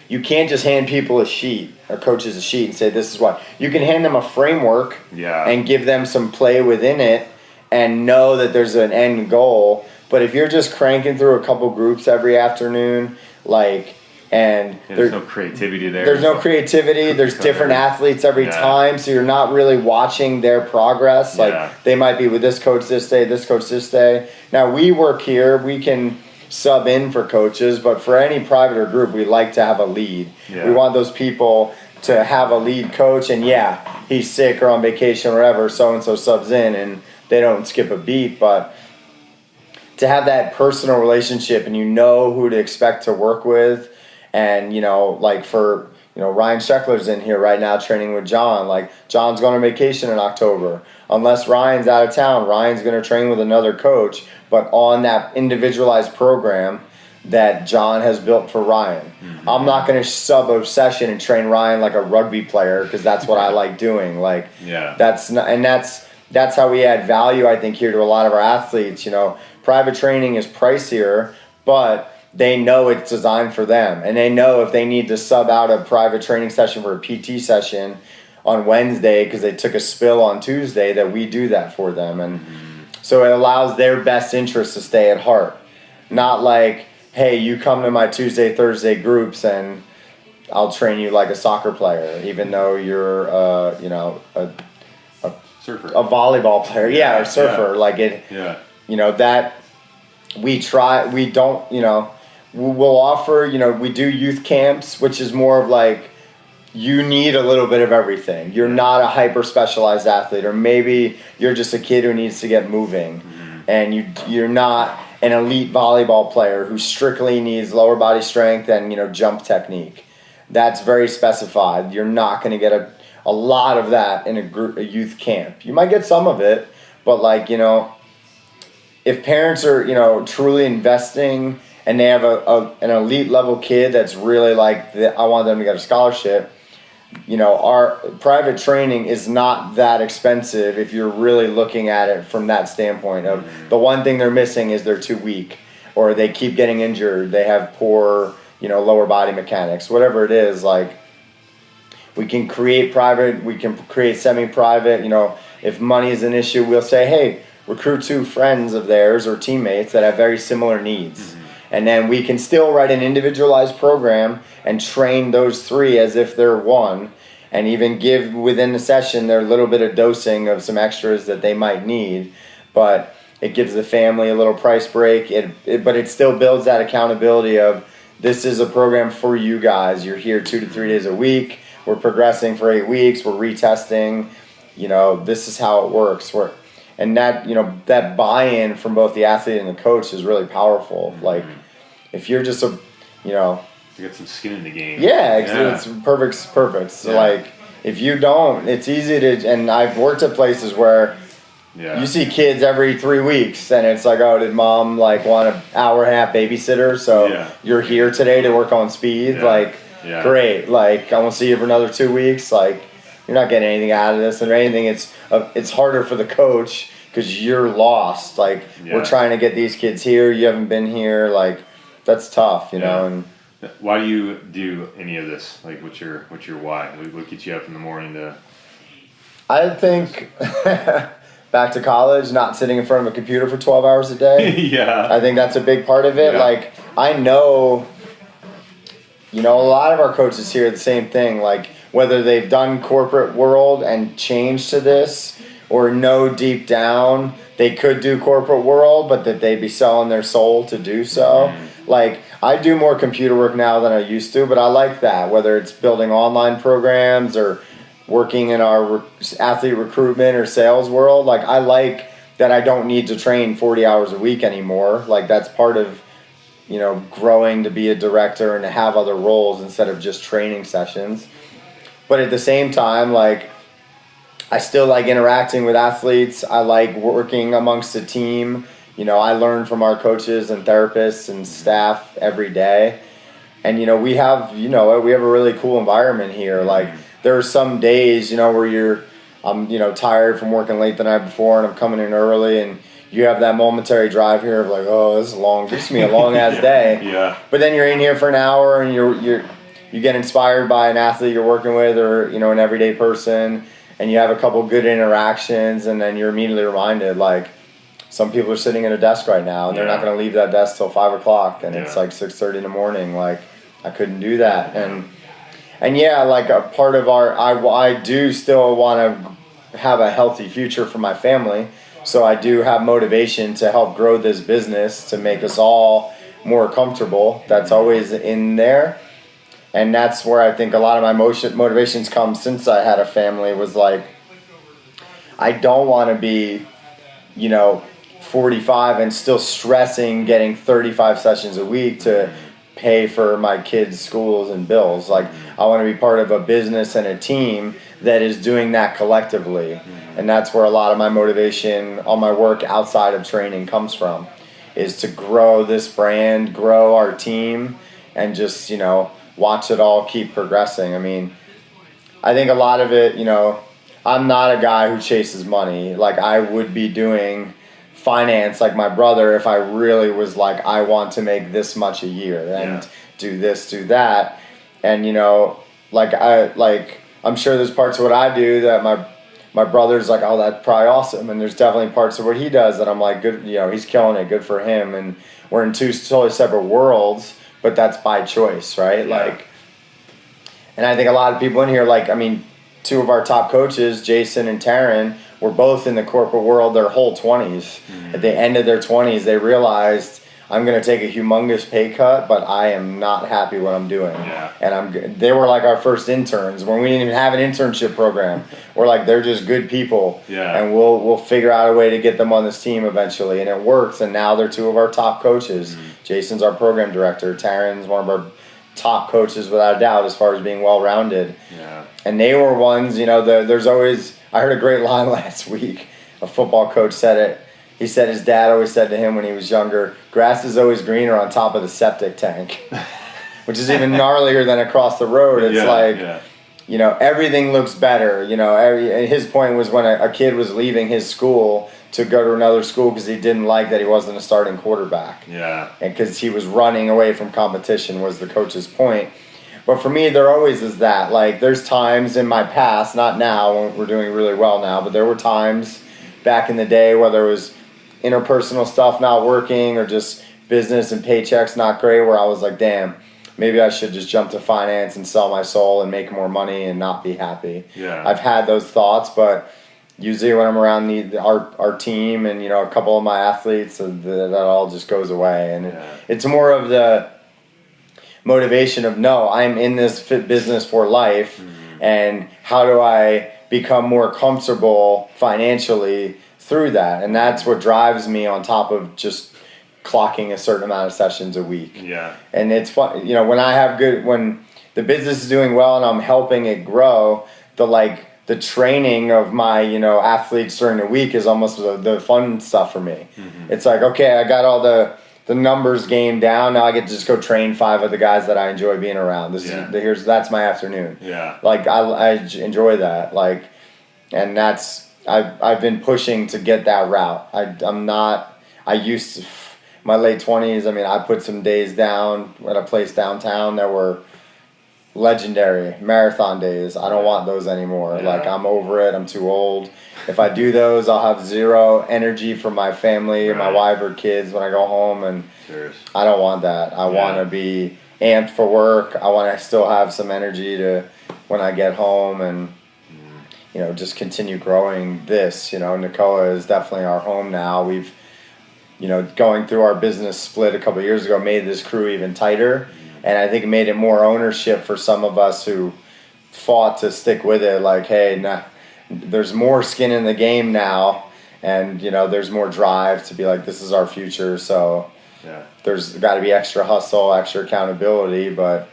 [SPEAKER 2] you can't just hand people a sheet or coaches a sheet and say, this is what. You can hand them a framework and give them some play within it and know that there's an end goal. But if you're just cranking through a couple groups every afternoon, and
[SPEAKER 1] there's no creativity there.
[SPEAKER 2] There's no creativity. There's different athletes every time, so you're not really watching their progress. Like, they might be with this coach this day, this coach this day. Now, we work here. We can sub in for coaches, but for any private or group, we like to have a lead. Yeah. We want those people to have a lead coach, and he's sick or on vacation or whatever, so-and-so subs in, and they don't skip a beat, but to have that personal relationship and who to expect to work with. And, for, Ryan Sheckler's in here right now training with John. Like, John's going on vacation in October. Unless Ryan's out of town, Ryan's going to train with another coach, but on that individualized program that John has built for Ryan. I'm not going to sub a session and train Ryan like a rugby player because that's what I like doing. That's how we add value, I think, here to a lot of our athletes. Private training is pricier, but they know it's designed for them. And they know if they need to sub out a private training session for a PT session on Wednesday because they took a spill on Tuesday, that we do that for them. And so it allows their best interest to stay at heart. Not like, hey, you come to my Tuesday, Thursday groups and I'll train you like a soccer player, even though you're, a surfer, a volleyball player. Or surfer. That we'll offer, we do youth camps, which is more of like, you need a little bit of everything. You're not a hyper specialized athlete, or maybe you're just a kid who needs to get moving, and you're not an elite volleyball player who strictly needs lower body strength and jump technique. That's very specified. You're not going to get a lot of that in a youth camp. You might get some of it, but if parents are truly investing and they have an elite level kid that's really I want them to get a scholarship, our private training is not that expensive if you're really looking at it from that standpoint of the one thing they're missing is they're too weak. or they keep getting injured, they have poor, lower body mechanics, whatever it is, like, we can create private, we can create semi-private, if money is an issue, we'll say, hey, recruit 2 friends of theirs or teammates that have very similar needs. And then we can still write an individualized program and train those 3 as if they're one, and even give within the session their little bit of dosing of some extras that they might need. But it gives the family a little price break. But it still builds that accountability of, this is a program for you guys. You're here 2 to 3 days a week. We're progressing for 8 weeks. We're retesting. This is how it works. And that, that buy-in from both the athlete and the coach is really powerful. Like, if you're just
[SPEAKER 1] you get some skin in the game.
[SPEAKER 2] Yeah, it's perfect. So, like, if you don't, it's easy to, and I've worked at places where you see kids every 3 weeks, and it's like, oh, did mom, like, want an hour and a half babysitter? So you're here today to work on speed? Like, great. Like, I won't see you for another 2 weeks. Like, you're not getting anything out of this. And anything, it's harder for the coach because you're lost. Like, we're trying to get these kids here. You haven't been here. Like, that's tough, know. And
[SPEAKER 1] why do you do any of this? Like, what's your why? What gets you up in the morning to?
[SPEAKER 2] I think back to college, not sitting in front of a computer for 12 hours a day. I think that's a big part of it. Like, I know, a lot of our coaches hear the same thing. Like, whether they've done corporate world and changed to this, or know deep down they could do corporate world, but that they'd be selling their soul to do so. Like, I do more computer work now than I used to, but I like that, whether it's building online programs or working in our athlete recruitment or sales world. Like, I like that I don't need to train 40 hours a week anymore. Like, that's part of, growing to be a director and to have other roles instead of just training sessions. But at the same time, like, I still like interacting with athletes. I like working amongst a team. I learn from our coaches and therapists and staff every day. And, we have a really cool environment here. Like, there are some days, where I'm tired from working late the night before, and I'm coming in early, and you have that momentary drive here of like, oh, this is long. This is me a long ass day. But then you're in here for an hour, and you get inspired by an athlete you're working with, or an everyday person, and you have a couple good interactions, and then you're immediately reminded, like, some people are sitting at a desk right now, and they're not going to leave that desk till 5 o'clock, and it's like 6:30 in the morning. Like, I couldn't do that, and like, a part of I do still want to have a healthy future for my family, so I do have motivation to help grow this business to make us all more comfortable. That's always in there. And that's where I think a lot of my motivations come since I had a family, was like, I don't want to be, 45 and still stressing getting 35 sessions a week to pay for my kids' schools and bills. Like, I want to be part of a business and a team that is doing that collectively. And that's where a lot of my motivation on my work outside of training comes from, is to grow this brand, grow our team, and just, watch it all keep progressing. I mean, I think a lot of it, I'm not a guy who chases money. Like, I would be doing finance like my brother if I really was like, I want to make this much a year and do this, do that. And, I'm sure there's parts of what I do that my brother's like, oh, that's probably awesome. And there's definitely parts of what he does that I'm like, good, he's killing it, good for him. And we're in 2 totally separate worlds, but that's by choice, right? Like, and I think a lot of people in here, like, I mean, 2 of our top coaches, Jason and Taryn, were both in the corporate world their whole 20s. At the end of their 20s, they realized, I'm going to take a humongous pay cut, but I am not happy what I'm doing. And they were like our first interns when we didn't even have an internship program. We're like, they're just good people, and we'll figure out a way to get them on this team eventually. And it works, and now they're 2 of our top coaches. Jason's our program director. Taryn's one of our top coaches without a doubt as far as being well-rounded. And they were ones, there's always, I heard a great line last week. A football coach said it. He said his dad always said to him when he was younger, grass is always greener on top of the septic tank, which is even gnarlier than across the road. It's everything looks better. His point was when a kid was leaving his school to go to another school because he didn't like that he wasn't a starting quarterback.
[SPEAKER 1] Yeah.
[SPEAKER 2] And because he was running away from competition was the coach's point. But for me, there always is that. Like, there's times in my past, not now, when we're doing really well now, but there were times back in the day, whether it was interpersonal stuff not working or just business and paychecks not great, where I was like, damn, maybe I should just jump to finance and sell my soul and make more money and not be happy.
[SPEAKER 1] Yeah.
[SPEAKER 2] I've had those thoughts, but usually when I'm around our team and, you know, a couple of my athletes, that all just goes away. And it's more of the motivation of, no, I'm in this business for life, and how do I become more comfortable financially through that? And that's what drives me on top of just clocking a certain amount of sessions a week.
[SPEAKER 1] Yeah.
[SPEAKER 2] And it's fun, you know, when the business is doing well and I'm helping it grow, the training of my, you know, athletes during the week is almost the fun stuff for me. It's like, okay, I got all the numbers game down. Now I get to just go train 5 of the guys that I enjoy being around. That's my afternoon.
[SPEAKER 1] Yeah.
[SPEAKER 2] Like I enjoy that. Like, and that's I've been pushing to get that route. I used to, my late 20s. I mean, I put some days down at a place downtown that were legendary marathon days. I don't want those anymore.
[SPEAKER 1] Yeah.
[SPEAKER 2] Like, I'm over it. I'm too old. If I do those, I'll have zero energy for my family, my wife or kids when I go home, and I don't want that. I want to be amped for work. I want to still have some energy to when I get home, and you know, just continue growing this. You know, Nakoa is definitely our home now. We've, you know, going through our business split a couple of years ago made this crew even tighter, and I think it made it more ownership for some of us who fought to stick with it. Like, hey, there's more skin in the game now, and you know, there's more drive to be like, this is our future. So there's got to be extra hustle, extra accountability, but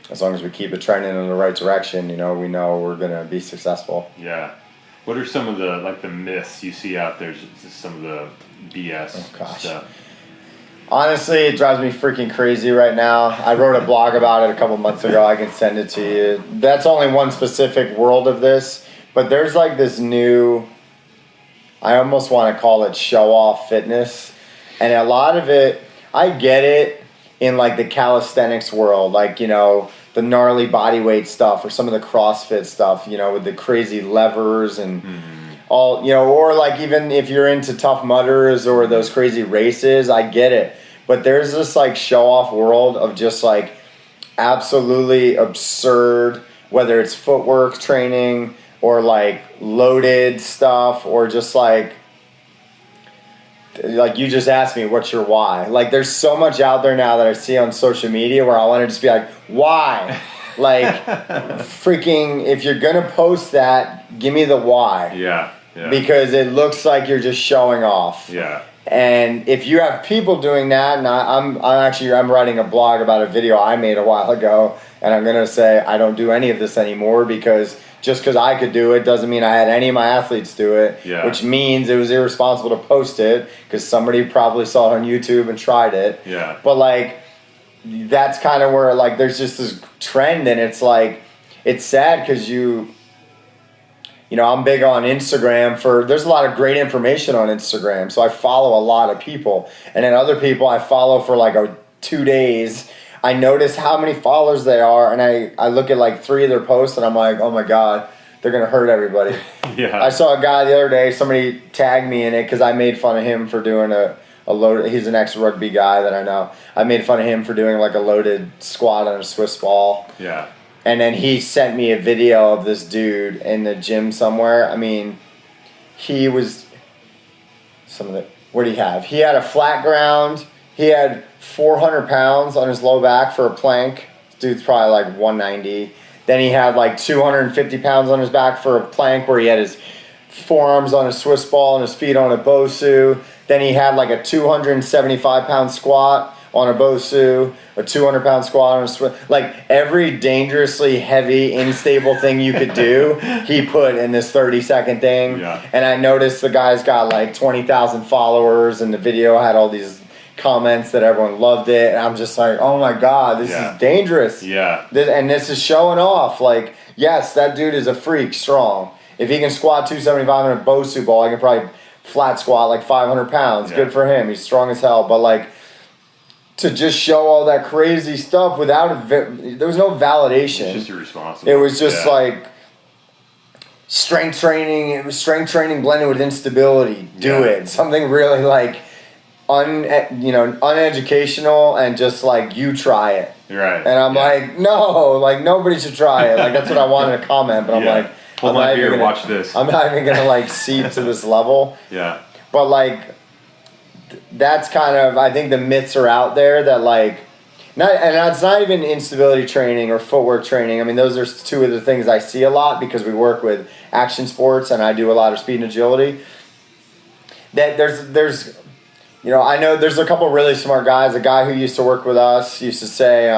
[SPEAKER 2] as long as we keep it trending in the right direction, you know, we know we're gonna be successful.
[SPEAKER 1] Yeah. What are some of the myths you see out there? Just some of the BS stuff.
[SPEAKER 2] Honestly, it drives me freaking crazy right now. I wrote a blog about it a couple months ago. I can send it to you. That's only one specific world of this. But there's like this new, I almost want to call it show-off fitness. And a lot of it, I get it in like the calisthenics world, like, you know, the gnarly body weight stuff or some of the CrossFit stuff, you know, with the crazy levers and all, you know, or like even if you're into Tough Mudders or those crazy races, I get it. But there's this like show-off world of just like absolutely absurd, whether it's footwork training or like loaded stuff, or just like you just asked me, what's your why? Like, there's so much out there now that I see on social media where I want to just be like, why? Like, freaking, if you're going to post that, give me the why.
[SPEAKER 1] Yeah.
[SPEAKER 2] Because it looks like you're just showing off.
[SPEAKER 1] Yeah.
[SPEAKER 2] And if you have people doing that, and I'm writing a blog about a video I made a while ago, and I'm going to say I don't do any of this anymore, because just because I could do it doesn't mean I had any of my athletes do it, which means it was irresponsible to post it because somebody probably saw it on YouTube and tried it. Yeah. But like, that's kind of where like there's just this trend, and it's like, it's sad because you know, I'm big on Instagram there's a lot of great information on Instagram, so I follow a lot of people, and then other people I follow for like 2 days. I notice how many followers they are, and I look at like 3 of their posts, and I'm like, oh my God, they're going to hurt everybody. I saw a guy the other day, somebody tagged me in it because I made fun of him for doing a loaded, he's an ex-rugby guy that I know. I made fun of him for doing like a loaded squat on a Swiss ball. Yeah. And then he sent me a video of this dude in the gym somewhere. I mean, he was, what did he have? He had a flat ground. He had 400 pounds on his low back for a plank. This dude's probably like 190. Then he had like 250 pounds on his back for a plank where he had his forearms on a Swiss ball and his feet on a Bosu. Then he had like a 275 pound squat on a Bosu, a 200 pound squat on a Swiss. Like every dangerously heavy, unstable thing you could do, he put in this 30-second thing. Yeah. And I noticed the guy's got like 20,000 followers, and the video had all these comments that everyone loved it, and I'm just like, oh my God, this is dangerous. Yeah. And this is showing off. Like, yes, that dude is a freak strong. If he can squat 275 in a Bosu ball, I can probably flat squat like 500 pounds.
[SPEAKER 1] Yeah.
[SPEAKER 2] Good for him. He's strong as hell. But like, to just show all that crazy stuff without there was no validation.
[SPEAKER 1] It's just irresponsible.
[SPEAKER 2] It was just like strength training. It was strength training blended with instability. Do it. Something really like uneducational and just like, you try it.
[SPEAKER 1] Right.
[SPEAKER 2] And I'm like, no, like nobody should try it. Like that's what I wanted to comment, but I'm like,
[SPEAKER 1] hold my beer, watch this.
[SPEAKER 2] I'm not even gonna like seep to this level.
[SPEAKER 1] Yeah.
[SPEAKER 2] But like, that's kind of, I think the myths are out there that like, and it's not even instability training or footwork training. I mean, those are two of the things I see a lot because we work with action sports and I do a lot of speed and agility. That there's I know there's a couple really smart guys. A guy who used to work with us used to say,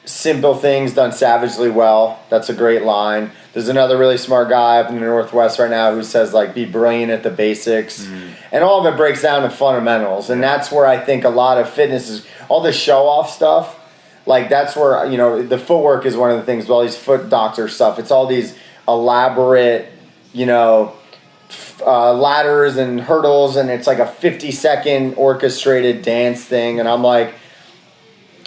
[SPEAKER 2] simple things done savagely well. That's a great line. There's another really smart guy up in the Northwest right now who says, like, be brilliant at the basics. And all of it breaks down to fundamentals. And that's where I think a lot of fitness is, all the show-off stuff, like that's where, the footwork is one of the things, with all these foot doctor stuff. It's all these elaborate, ladders and hurdles, and it's like a 50-second orchestrated dance thing. And I'm like,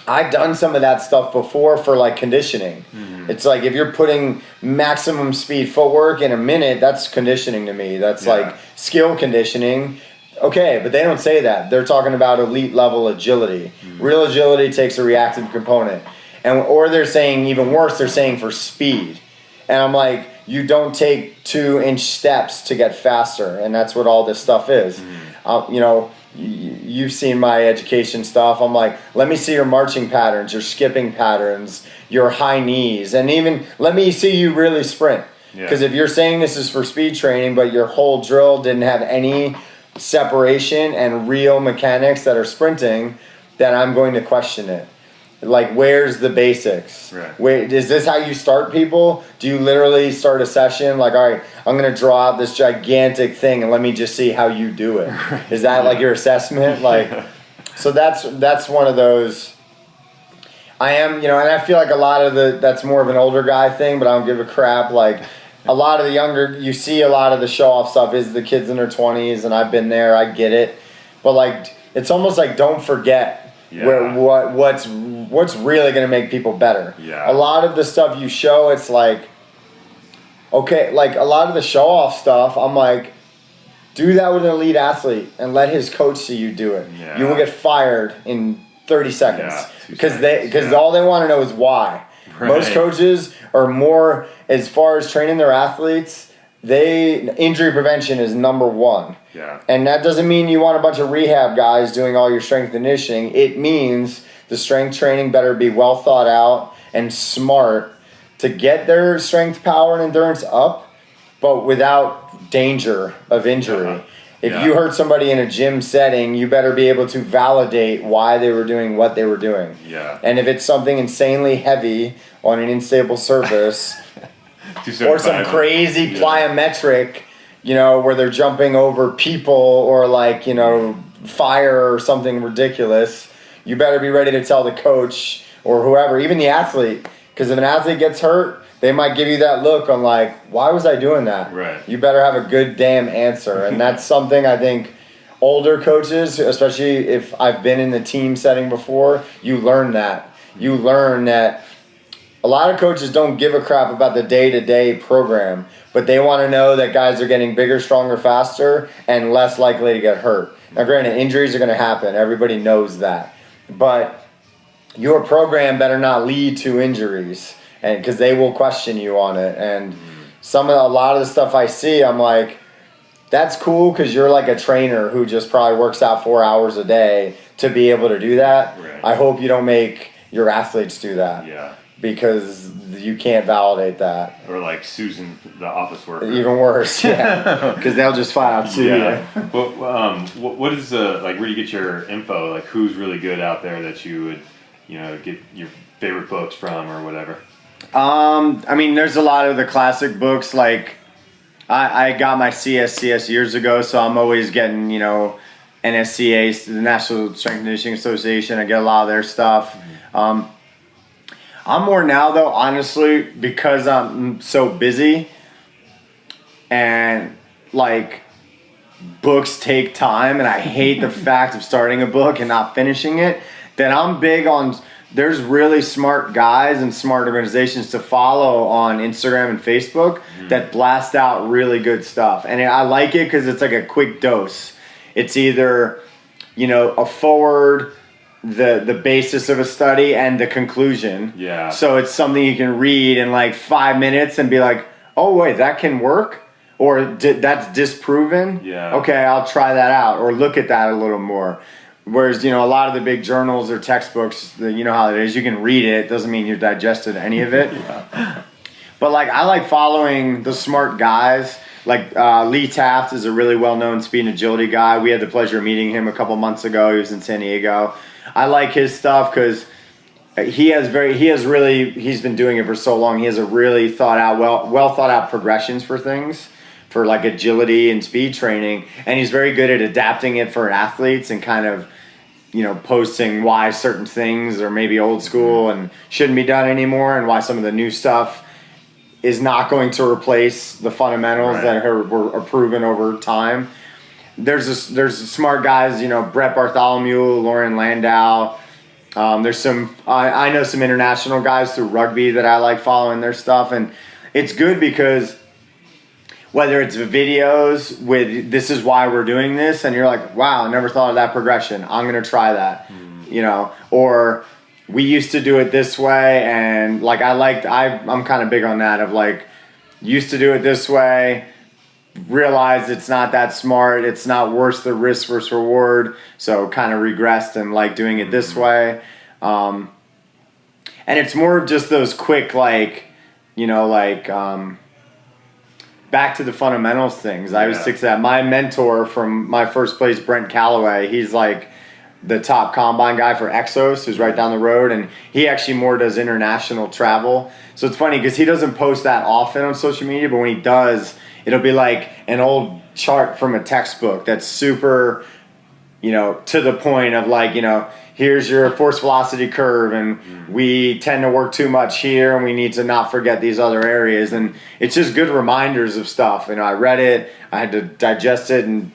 [SPEAKER 2] I've done some of that stuff before for like conditioning. It's like if you're putting maximum speed footwork in a minute, that's conditioning to me. That's like skill conditioning. Okay, but they don't say that. They're talking about elite level agility. Real agility takes a reactive component. Or they're saying even worse, they're saying for speed. And I'm like, you don't take 2-inch steps to get faster, and that's what all this stuff is. You've seen my education stuff. I'm like, let me see your marching patterns, your skipping patterns, your high knees, and even let me see you really sprint. Because if you're saying this is for speed training, but your whole drill didn't have any separation and real mechanics that are sprinting, then I'm going to question it. Like, where's the basics?
[SPEAKER 1] Right.
[SPEAKER 2] Wait, is this how you start people? Do you literally start a session like, all right, I'm going to draw out this gigantic thing and let me just see how you do it? Is that like your assessment? Like, so that's one of those. I am, and I feel like a lot of that's more of an older guy thing, but I don't give a crap. Like, a lot of the younger, you see a lot of the show-off stuff is the kids in their 20s, and I've been there, I get it. But like, it's almost like don't forget what's really going to make people better. A lot of the stuff you show, it's like, okay, like a lot of the show-off stuff, I'm like, do that with an elite athlete and let his coach see you do it. You will get fired in 30 seconds because all they want to know is why. Most coaches are more, as far as training their athletes, injury prevention is number one. And that doesn't mean you want a bunch of rehab guys doing all your strength conditioning. It means the strength training better be well thought out and smart to get their strength, power, and endurance up, but without danger of injury. If you hurt somebody in a gym setting, you better be able to validate why they were doing what they were doing. And if it's something insanely heavy on an unstable surface, or some crazy plyometric, where they're jumping over people or like, fire or something ridiculous, you better be ready to tell the coach or whoever, even the athlete, because if an athlete gets hurt, they might give you that look on like, why was I doing that? You better have a good damn answer. And that's something I think older coaches, especially if I've been in the team setting before, you learn that. You learn that a lot of coaches don't give a crap about the day-to-day program, but they want to know that guys are getting bigger, stronger, faster, and less likely to get hurt. Now, granted, injuries are going to happen. Everybody knows that. But your program better not lead to injuries, and because they will question you on it. And a lot of the stuff I see, I'm like, that's cool because you're like a trainer who just probably works out 4 hours a day to be able to do that. I hope you don't make your athletes do that. Because you can't validate that.
[SPEAKER 1] Or like Susan, the office worker.
[SPEAKER 2] Even worse, because they'll just flat out sue you.
[SPEAKER 1] What is like? Where do you get your info? Like, who's really good out there that you would, get your favorite books from or whatever?
[SPEAKER 2] I mean, there's a lot of the classic books. Like, I got my CSCS years ago, so I'm always getting, NSCA, the National Strength and Conditioning Association. I get a lot of their stuff. I'm more now, though, honestly, because I'm so busy and like books take time, and I hate the fact of starting a book and not finishing it, then I'm big on, there's really smart guys and smart organizations to follow on Instagram and Facebook that blast out really good stuff. And I like it because it's like a quick dose. It's either, a forward, the basis of a study, and the conclusion.
[SPEAKER 1] Yeah.
[SPEAKER 2] So it's something you can read in like 5 minutes and be like, oh, wait, that can work? Or that's disproven?
[SPEAKER 1] Yeah.
[SPEAKER 2] Okay, I'll try that out, or look at that a little more. Whereas, a lot of the big journals or textbooks, you know how it is, you can read it. Doesn't mean you digested any of it.
[SPEAKER 1] Yeah.
[SPEAKER 2] But, like, I like following the smart guys. Like, Lee Taft is a really well-known speed and agility guy. We had the pleasure of meeting him a couple months ago. He was in San Diego. I like his stuff because he's been doing it for so long. He has a really well thought out progressions for things, for like agility and speed training, and he's very good at adapting it for athletes and kind of, posting why certain things are maybe old school and shouldn't be done anymore, and why some of the new stuff is not going to replace the fundamentals that are proven over time. There's smart guys, Brett Bartholomew, Lauren Landau. There's some I know some international guys through Rugby that I like following their stuff, and it's good because whether it's videos with this is why we're doing this, and you're like, wow, I never thought of that progression, I'm going to try that, or we used to do it this way, and like I'm kind of big on that, of like, used to do it this way, realized it's not that smart, it's not worth the risk versus reward, so kind of regressed and like doing it this way. And it's more of just those quick, like, back to the fundamentals things. I always stick to that. My mentor from my first place, Brent Calloway, he's like the top combine guy for Exos, who's right down the road, and he actually more does international travel. So it's funny because he doesn't post that often on social media, but when he does, it'll be like an old chart from a textbook that's super, to the point of like, here's your force velocity curve, and we tend to work too much here, and we need to not forget these other areas. And it's just good reminders of stuff. I read it, I had to digest it and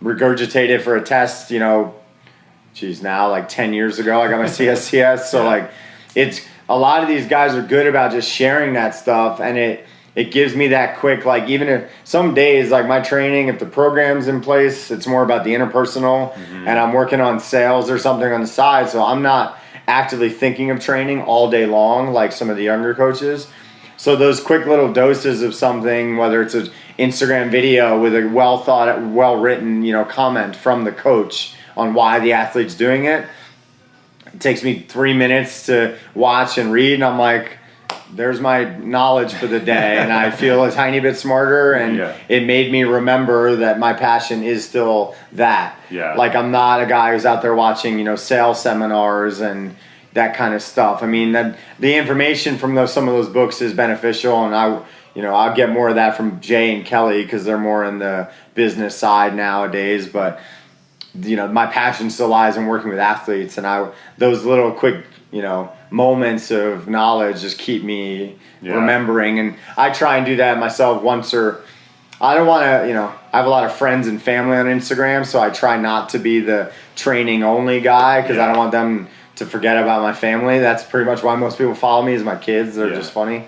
[SPEAKER 2] regurgitate it for a test, now like 10 years ago, I got my CSCS. So like, it's a lot of these guys are good about just sharing that stuff, and it gives me that quick, like, even if some days, like my training, if the program's in place, it's more about the interpersonal, and I'm working on sales or something on the side, so I'm not actively thinking of training all day long like some of the younger coaches. So those quick little doses of something, whether it's an Instagram video with a well-written, comment from the coach on why the athlete's doing it, it takes me 3 minutes to watch and read, and I'm like, there's my knowledge for the day, and I feel a tiny bit smarter, and it made me remember that my passion is still that.
[SPEAKER 1] Yeah.
[SPEAKER 2] Like, I'm not a guy who's out there watching, sales seminars and that kind of stuff. I mean, that the information from some of those books is beneficial, and I'll get more of that from Jay and Kelly because they're more in the business side nowadays. But my passion still lies in working with athletes, and those little quick moments of knowledge just keep me remembering. And I try and do that myself I don't want to, I have a lot of friends and family on Instagram, so I try not to be the training only guy because I don't want them to forget about my family. That's pretty much why most people follow me, is my kids. They're just funny.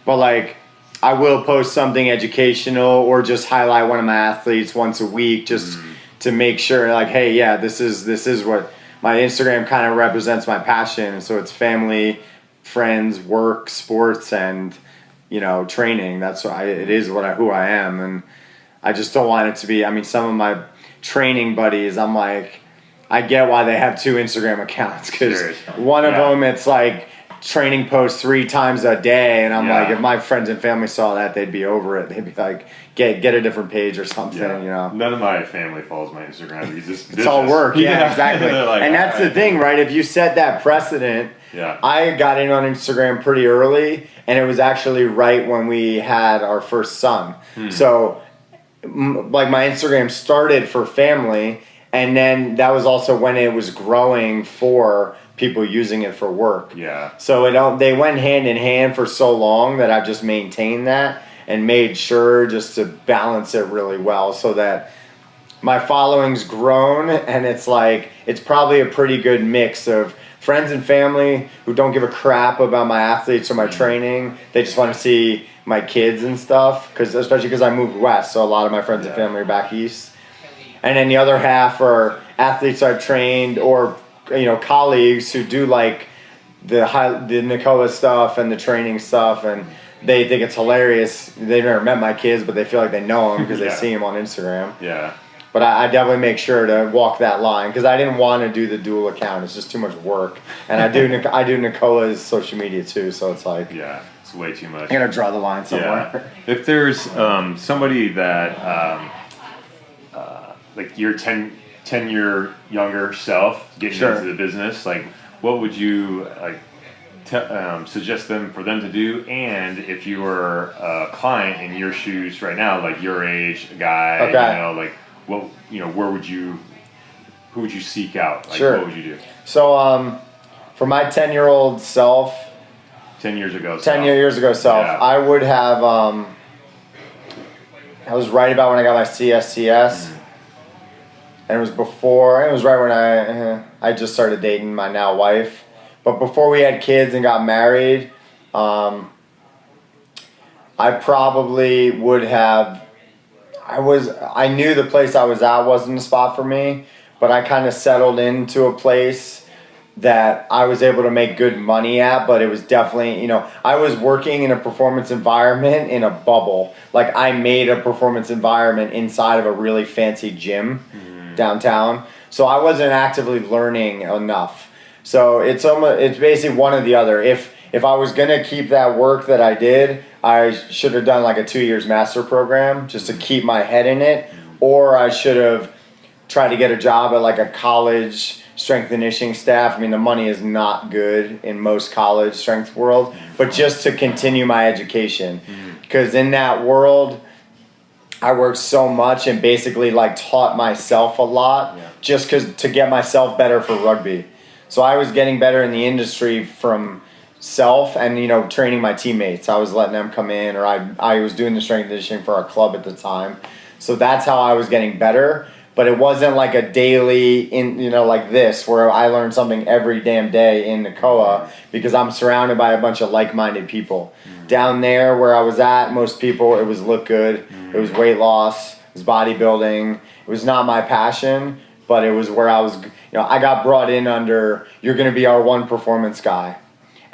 [SPEAKER 2] But like, I will post something educational or just highlight one of my athletes once a week just to make sure, like, hey, this is what my Instagram kind of represents my passion. So it's family, friends, work, sports, and training. That's why it is who I am, and I just don't want it to be. I mean, some of my training buddies, I'm like, I get why they have 2 Instagram accounts, because one of them, it's like training posts 3 times a day, and I'm like, if my friends and family saw that, they'd be over it. They'd be like, get a different page or something.
[SPEAKER 1] None of my family follows my Instagram.
[SPEAKER 2] It's all work. Exactly. Like, and that's the thing, right? If you set that precedent. I got in on Instagram pretty early, and it was actually right when we had our first son. So, like, my Instagram started for family, and then that was also when it was growing for people using it for work. So they went hand in hand for so long that I've just maintained that. and made sure just to balance it really well so that my following's grown, and it's probably a pretty good mix of friends and family who don't give a crap about my athletes or my training. They just want to see my kids and stuff, especially because I moved west, so a lot of my friends and family are back east. And then the other half are athletes I've trained or colleagues who do like the Nakoa stuff and the training stuff, and they think it's hilarious. They've never met my kids, but they feel like they know them because they see them on Instagram.
[SPEAKER 1] Yeah.
[SPEAKER 2] But I definitely make sure to walk that line because I didn't want to do the dual account. It's just too much work. And I do Nakoa's social media too, so it's like...
[SPEAKER 1] Yeah, it's way too much.
[SPEAKER 2] I'm going to draw the line somewhere.
[SPEAKER 1] Yeah. If there's somebody that, like your 10-year younger self getting into the business, like what would you suggest for them to do? And if you were a client in your shoes right now, like your age, a guy, what who would you seek out? Like, what would you do?
[SPEAKER 2] So, for my 10-year-old self,
[SPEAKER 1] 10 years ago
[SPEAKER 2] self, I would have, I was right about when I got my CSCS, and it was right when I just started dating my now wife, but before we had kids and got married, I probably would have, I knew the place I was at wasn't a spot for me, but I kind of settled into a place that I was able to make good money at, but it was definitely, I was working in a performance environment in a bubble. Like I made a performance environment inside of a really fancy gym downtown. So I wasn't actively learning enough. So it's basically one or the other. If I was going to keep that work that I did, I should have done like a 2 years master program just to keep my head in it, or I should have tried to get a job at like a college strength and conditioning staff. I mean, the money is not good in most college strength world, but just to continue my education. Because in that world, I worked so much and basically like taught myself a lot just to get myself better for rugby. So I was getting better in the industry from self and training my teammates. I was letting them come in, or I was doing the strength and conditioning for our club at the time. So that's how I was getting better. But it wasn't like a daily like this where I learned something every damn day in Nakoa because I'm surrounded by a bunch of like-minded people. Down there where I was at, most people, it was look good, it was weight loss, it was bodybuilding. It was not my passion, but it was where I was, I got brought in under, you're going to be our one performance guy.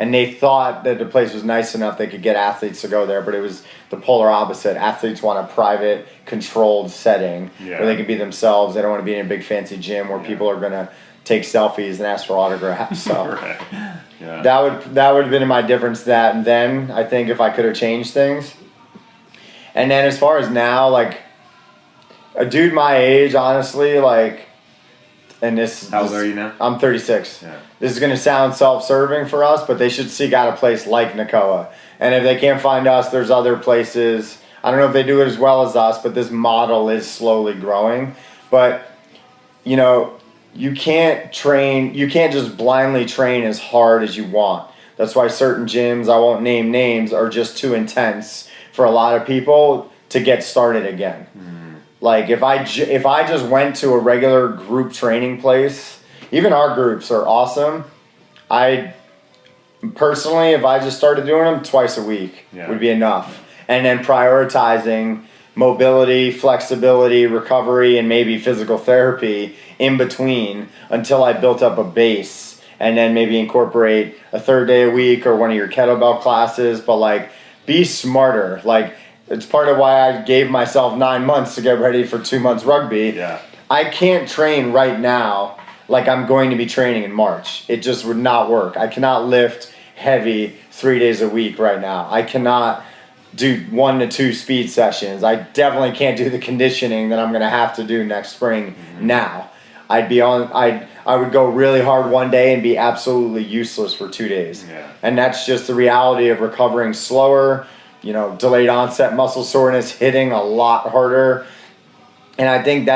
[SPEAKER 2] And they thought that the place was nice enough they could get athletes to go there, but it was the polar opposite. Athletes want a private, controlled setting where they can be themselves. They don't want to be in a big fancy gym where people are going to take selfies and ask for autographs. So that would have been my difference then, I think, if I could have changed things. And then as far as now, like a dude my age, honestly, like, and
[SPEAKER 1] how old are you now?
[SPEAKER 2] I'm 36.
[SPEAKER 1] Yeah.
[SPEAKER 2] This is going to sound self-serving for us, but they should seek out a place like Nakoa. And if they can't find us, there's other places. I don't know if they do it as well as us, but this model is slowly growing. But, you can't just blindly train as hard as you want. That's why certain gyms, I won't name names, are just too intense for a lot of people to get started again. Like if I just went to a regular group training place, even our groups are awesome. I personally, if I just started doing them twice a week, would be enough. And then prioritizing mobility, flexibility, recovery, and maybe physical therapy in between until I built up a base, and then maybe incorporate a third day a week or one of your kettlebell classes. But like, be smarter. Like, it's part of why I gave myself 9 months to get ready for 2 months rugby.
[SPEAKER 1] Yeah.
[SPEAKER 2] I can't train right now like I'm going to be training in March. It just would not work. I cannot lift heavy 3 days a week right now. I cannot do 1 to 2 speed sessions. I definitely can't do the conditioning that I'm going to have to do next spring now. I would go really hard one day and be absolutely useless for 2 days.
[SPEAKER 1] Yeah. And
[SPEAKER 2] that's just the reality of recovering slower. Delayed onset muscle soreness, hitting a lot harder. And I think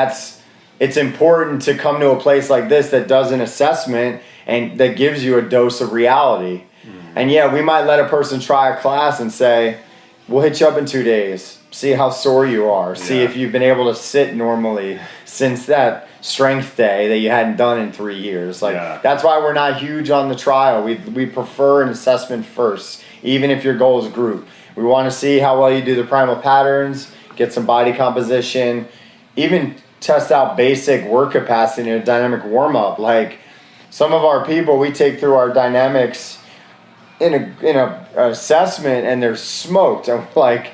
[SPEAKER 2] it's important to come to a place like this that does an assessment and that gives you a dose of reality. And we might let a person try a class and say, we'll hit you up in 2 days. See how sore you are. See
[SPEAKER 1] Yeah.
[SPEAKER 2] if you've been able to sit normally since that strength day that you hadn't done in 3 years. Like that's why we're not huge on the trial. We prefer an assessment first, even if your goal is group. We want to see how well you do the primal patterns, get some body composition, even test out basic work capacity in a dynamic warm-up. Like some of our people we take through our dynamics in a assessment and they're smoked. I'm like,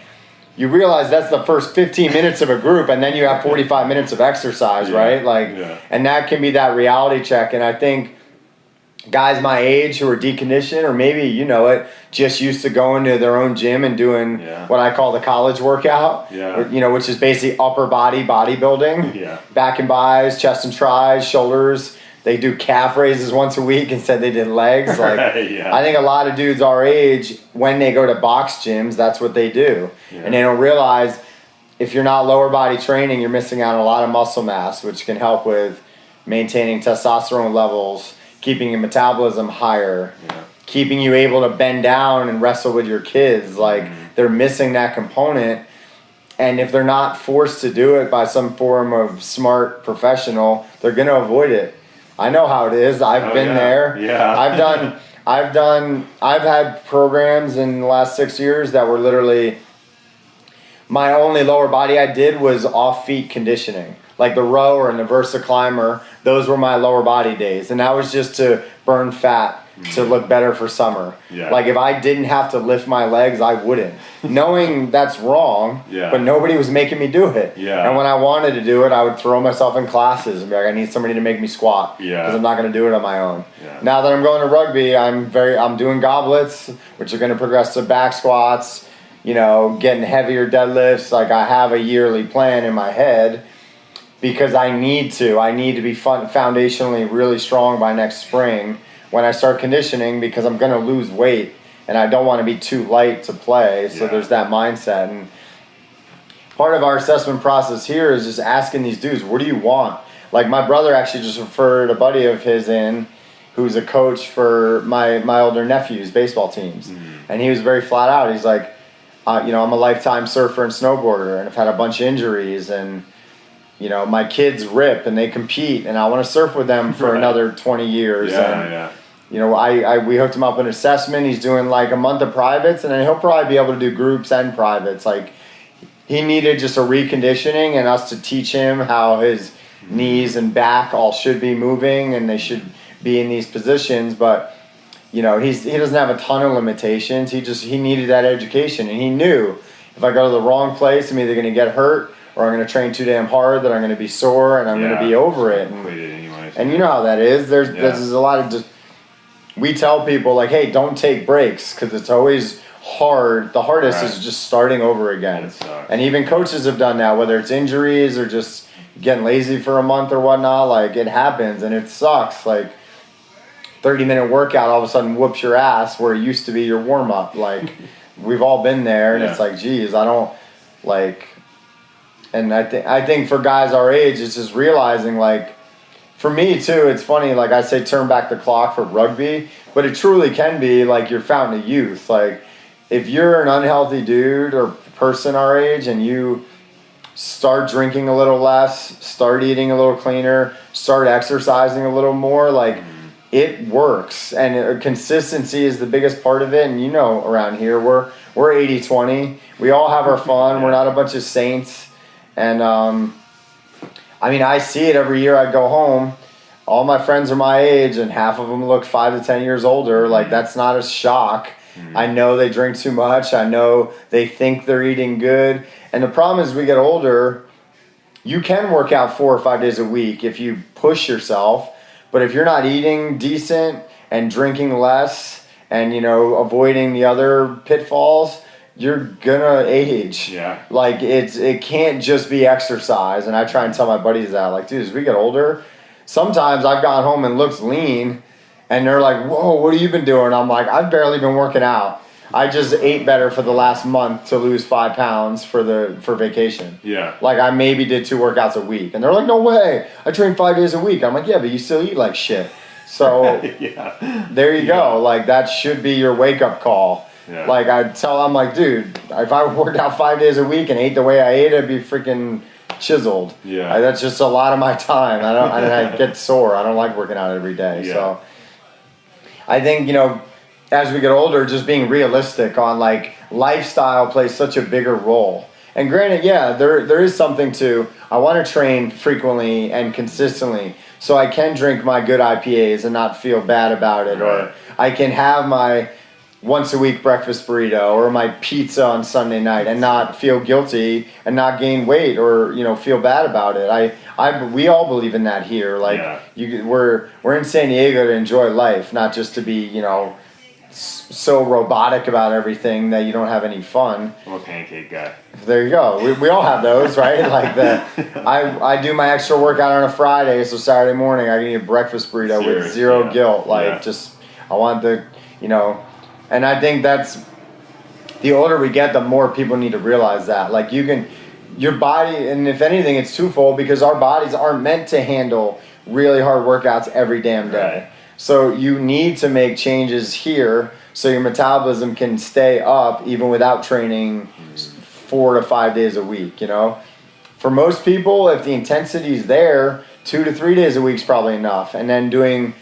[SPEAKER 2] you realize that's the first 15 minutes of a group and then you have 45 minutes of exercise, right? Like, and that can be that reality check. And I think guys my age who are deconditioned or maybe, you know it, just used to going to their own gym and doing what I call the college workout, you know, which is basically upper body bodybuilding, back and bis, chest and tris, shoulders. They do calf raises once a week instead they did legs. Like I think a lot of dudes our age, when they go to box gyms, that's what they do. And they don't realize if you're not lower body training, you're missing out on a lot of muscle mass, which can help with maintaining testosterone levels, keeping your metabolism higher, keeping you able to bend down and wrestle with your kids. Like they're missing that component. And if they're not forced to do it by some form of smart professional, they're going to avoid it. I know how it is. I've been there. I've had programs in the last 6 years that were literally, my only lower body I did was off feet conditioning. Like the rower and the Versa climber, those were my lower body days. And that was just to burn fat, to look better for summer. Like if I didn't have to lift my legs, I wouldn't. Knowing that's wrong, but nobody was making me do it. And when I wanted to do it, I would throw myself in classes and be like, I need somebody to make me squat because I'm not going to do it on my own. Now that I'm going to rugby, I'm doing goblets, which are going to progress to back squats, you know, getting heavier deadlifts. Like I have a yearly plan in my head because I need to be foundationally really strong by next spring when I start conditioning because I'm going to lose weight and I don't want to be too light to play. So there's that mindset. And part of our assessment process here is just asking these dudes, what do you want? Like my brother actually just referred a buddy of his in who's a coach for my older nephew's baseball teams. And he was very flat out. He's like, you know, I'm a lifetime surfer and snowboarder and I've had a bunch of injuries and, you know, my kids rip and they compete and I want to surf with them for another 20 years. You know, we hooked him up an assessment. He's doing like a month of privates and then he'll probably be able to do groups and privates. Like he needed just a reconditioning and us to teach him how his knees and back all should be moving and they should be in these positions. But, you know, he doesn't have a ton of limitations. He needed that education and he knew if I go to the wrong place, I'm either going to get hurt or I'm going to train too damn hard that I'm going to be sore and I'm going to be over it. And you know how that is. There's a lot of we tell people like, hey, don't take breaks because it's always hard. The hardest is just starting over again. And even coaches have done that, whether it's injuries or just getting lazy for a month or whatnot. Like it happens and it sucks. Like 30-minute workout all of a sudden whoops your ass where it used to be your warm up. Like we've all been there and it's like, geez, I don't like. And I think for guys our age, it's just realizing, like, for me, too, it's funny, like I say turn back the clock for rugby, but it truly can be, like, your fountain of youth. Like, if you're an unhealthy dude or person our age and you start drinking a little less, start eating a little cleaner, start exercising a little more, like, it works. And consistency is the biggest part of it. And, you know, around here, we're 80-20. We all have our fun. We're not a bunch of saints. And, I mean, I see it every year I go home. All my friends are my age, and half of them look 5 to 10 years older. Like, that's not a shock. I know they drink too much. I know they think they're eating good. And the problem is we get older, you can work out 4 or 5 days a week if you push yourself. But if you're not eating decent and drinking less and, you know, avoiding the other pitfalls, you're gonna age. Like it can't just be exercise. And I try and tell my buddies that, like, dude, as we get older, sometimes I've gone home and looked lean and they're like, whoa, what have you been doing? I'm like, I've barely been working out. I just ate better for the last month to lose 5 pounds for vacation. Like I maybe did 2 workouts a week. And they're like, no way. I train 5 days a week. I'm like, yeah, but you still eat like shit. So there you go. Like that should be your wake up call.
[SPEAKER 1] Yeah.
[SPEAKER 2] Like I'm like, dude, if I worked out 5 days a week and ate the way I ate, I'd be freaking chiseled.
[SPEAKER 1] Yeah.
[SPEAKER 2] That's just a lot of my time. I get sore. I don't like working out every day.
[SPEAKER 1] Yeah.
[SPEAKER 2] So I think, as we get older, just being realistic on like lifestyle plays such a bigger role. And granted, yeah, there is something to, I want to train frequently and consistently so I can drink my good IPAs and not feel bad about it.
[SPEAKER 1] Right.
[SPEAKER 2] Or I can have my once a week breakfast burrito or my pizza on Sunday night and not feel guilty and not gain weight or feel bad about it. We all believe in that here. Like we're in San Diego to enjoy life, not just to be so robotic about everything that you don't have any fun.
[SPEAKER 1] I'm a pancake guy.
[SPEAKER 2] There you go. We all have those, right? Like I do my extra workout on a Friday, so Saturday morning I can eat a breakfast burrito with zero guilt. Like I want and I think that's the older we get, the more people need to realize that. Like your body, and if anything, it's twofold because our bodies aren't meant to handle really hard workouts every damn day. Right. So you need to make changes here so your metabolism can stay up even without training 4 to 5 days a week, For most people, if the intensity is there, 2 to 3 days a week is probably enough. And then doing,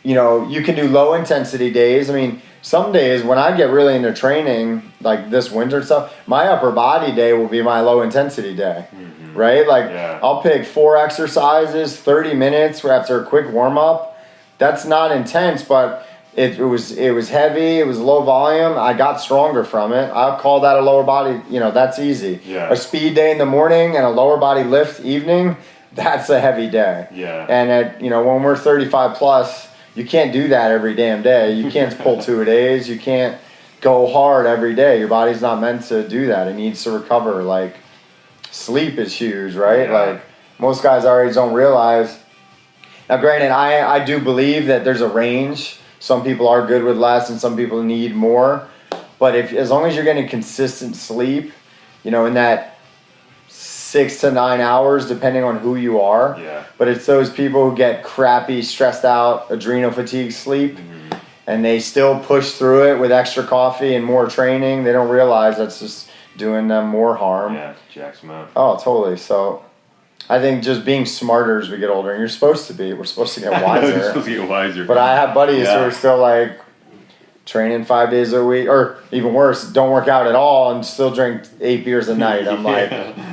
[SPEAKER 2] you can do low intensity days. I mean, some days when I get really into training, like this winter and stuff, my upper body day will be my low intensity day, right? Like I'll pick 4 exercises, 30 minutes after a quick warm up. That's not intense, but it was heavy. It was low volume. I got stronger from it. I'll call that a lower body. That's easy.
[SPEAKER 1] Yeah.
[SPEAKER 2] A speed day in the morning and a lower body lift evening. That's a heavy day.
[SPEAKER 1] Yeah.
[SPEAKER 2] And when we're 35 plus, you can't do that every damn day. You can't pull 2-a-days. You can't go hard every day. Your body's not meant to do that. It needs to recover. Like sleep is huge, right?
[SPEAKER 1] Yeah.
[SPEAKER 2] Like most guys our age don't realize. Now, granted, I do believe that there's a range. Some people are good with less and some people need more. But as long as you're getting consistent sleep, in that 6 to 9 hours, depending on who you are.
[SPEAKER 1] Yeah.
[SPEAKER 2] But it's those people who get crappy, stressed out, adrenal fatigue sleep, and they still push through it with extra coffee and more training. They don't realize that's just doing them more harm.
[SPEAKER 1] Yeah, jacks them up.
[SPEAKER 2] Oh, totally. So I think just being smarter as we get older, and you're supposed to be. We're supposed to get wiser.
[SPEAKER 1] You're supposed to get wiser.
[SPEAKER 2] But I have buddies who are still like training 5 days a week, or even worse, don't work out at all and still drink 8 beers a night. I'm like,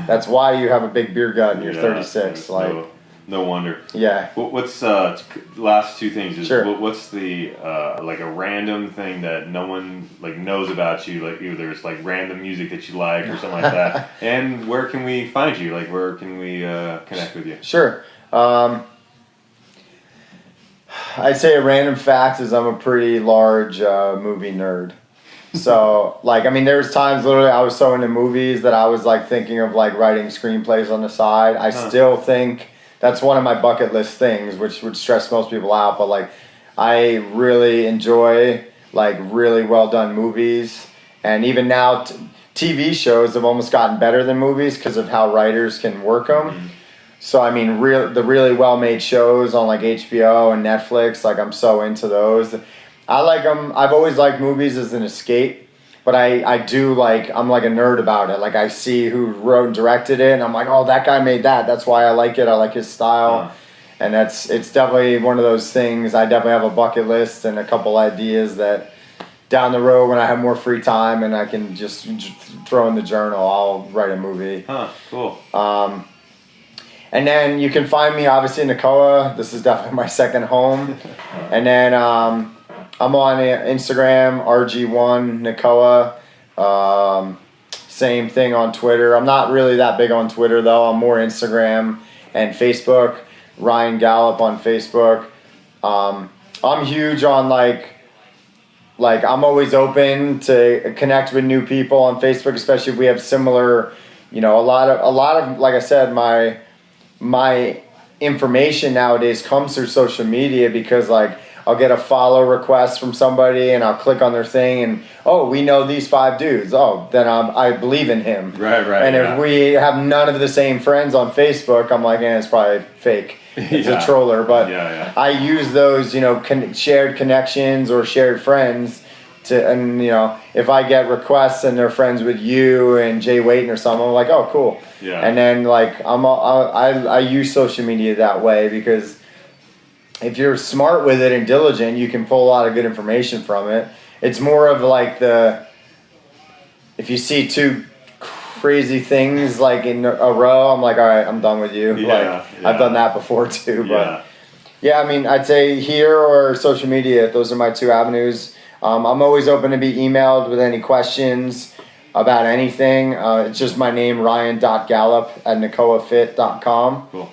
[SPEAKER 2] that's why you have a big beer gut and you're 36. Like,
[SPEAKER 1] no wonder.
[SPEAKER 2] Yeah.
[SPEAKER 1] What's last 2 things?
[SPEAKER 2] Sure.
[SPEAKER 1] What's the like a random thing that no one like knows about you? Like either it's like random music that you like or something like that. And where can we find you? Like where can we connect with you?
[SPEAKER 2] Sure. I'd say a random fact is I'm a pretty large movie nerd. So, there's times literally I was so into movies that I was thinking of writing screenplays on the side. I still think that's one of my bucket list things, which would stress most people out. But I really enjoy really well done movies, and even now TV shows have almost gotten better than movies because of how writers can work them. Mm-hmm. So the really well made shows on HBO and Netflix, I'm so into those. I like them. I've always liked movies as an escape. But I do I'm like a nerd about it. I see who wrote and directed it, and I'm like, oh, that guy made that. That's why I like it. I like his style. And it's definitely one of those things. I definitely have a bucket list and a couple ideas that down the road when I have more free time and I can just throw in the journal, I'll write a movie.
[SPEAKER 1] Cool.
[SPEAKER 2] And then you can find me obviously in Nakoa. This is definitely my second home. And then I'm on Instagram, RG1 Nakoa. Same thing on Twitter. I'm not really that big on Twitter though. I'm more Instagram and Facebook. Ryan Gallop on Facebook. I'm huge on I'm always open to connect with new people on Facebook, especially if we have similar, a lot of like I said, my information nowadays comes through social media because I'll get a follow request from somebody and I'll click on their thing and, oh, we know these 5 dudes. Oh, then I believe in him.
[SPEAKER 1] Right.
[SPEAKER 2] And if we have none of the same friends on Facebook, I'm like, it's probably fake. It's a troller. But I use those, shared connections or shared friends And if I get requests and they're friends with you and Jay Waiton or something, I'm like, oh, cool.
[SPEAKER 1] Yeah.
[SPEAKER 2] And then I use social media that way, because if you're smart with it and diligent, you can pull a lot of good information from it. It's more of like if you see two crazy things like in a row, I'm like, all right, I'm done with you. I've done that before too. But yeah, I mean, I'd say here or social media, those are my two avenues. I'm always open to be emailed with any questions about anything. It's just my name, ryan.gallop@nakoafit.com.
[SPEAKER 1] Cool.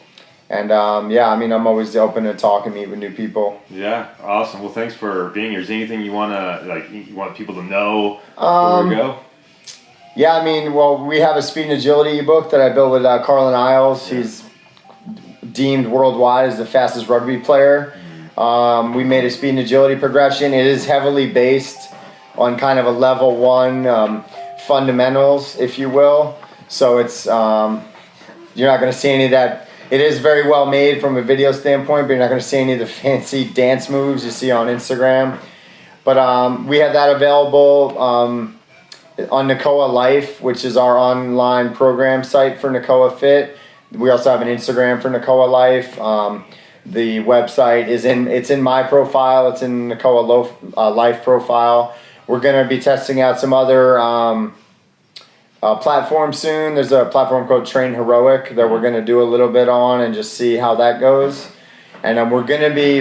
[SPEAKER 2] And I'm always open to talk and meet with new people.
[SPEAKER 1] Yeah, awesome. Well, thanks for being here. Is there anything you want people to know before we go?
[SPEAKER 2] Yeah, we have a speed and agility ebook that I built with Carlin Isles. Yeah. He's deemed worldwide as the fastest rugby player. We made a speed and agility progression. It is heavily based on kind of a level 1 fundamentals, if you will. So it's you're not going to see any of that. It is very well made from a video standpoint, but you're not going to see any of the fancy dance moves you see on Instagram. But we have that available on Nakoa Life, which is our online program site for Nakoa Fit. We also have an Instagram for Nakoa Life. The website it's in my profile. It's in Nakoa Life profile. We're going to be testing out some other platform soon. There's a platform called Train Heroic that we're going to do a little bit on and just see how that goes. And we're going to be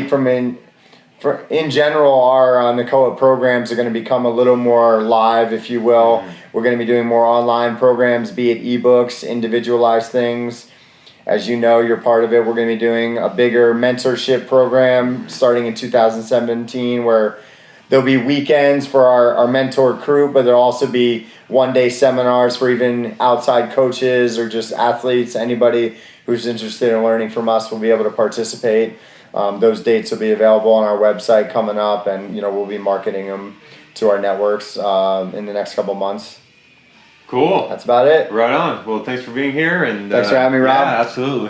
[SPEAKER 2] in general, our Nakoa programs are going to become a little more live, if you will. We're going to be doing more online programs, be it ebooks, individualized things. As you know, you're part of it. We're going to be doing a bigger mentorship program starting in 2017, where there'll be weekends for our mentor crew, but there'll also be one-day seminars for even outside coaches or just athletes. Anybody who's interested in learning from us will be able to participate. Those dates will be available on our website coming up, and we'll be marketing them to our networks in the next couple months.
[SPEAKER 1] Cool.
[SPEAKER 2] That's about it.
[SPEAKER 1] Right on. Well, thanks for being here. And
[SPEAKER 2] thanks for having me, Rob.
[SPEAKER 1] Yeah, absolutely.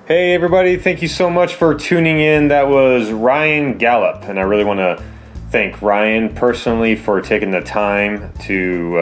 [SPEAKER 1] Hey everybody, thank you so much for tuning in. That was Ryan Gallop, and I really want to thank Ryan personally for taking the time to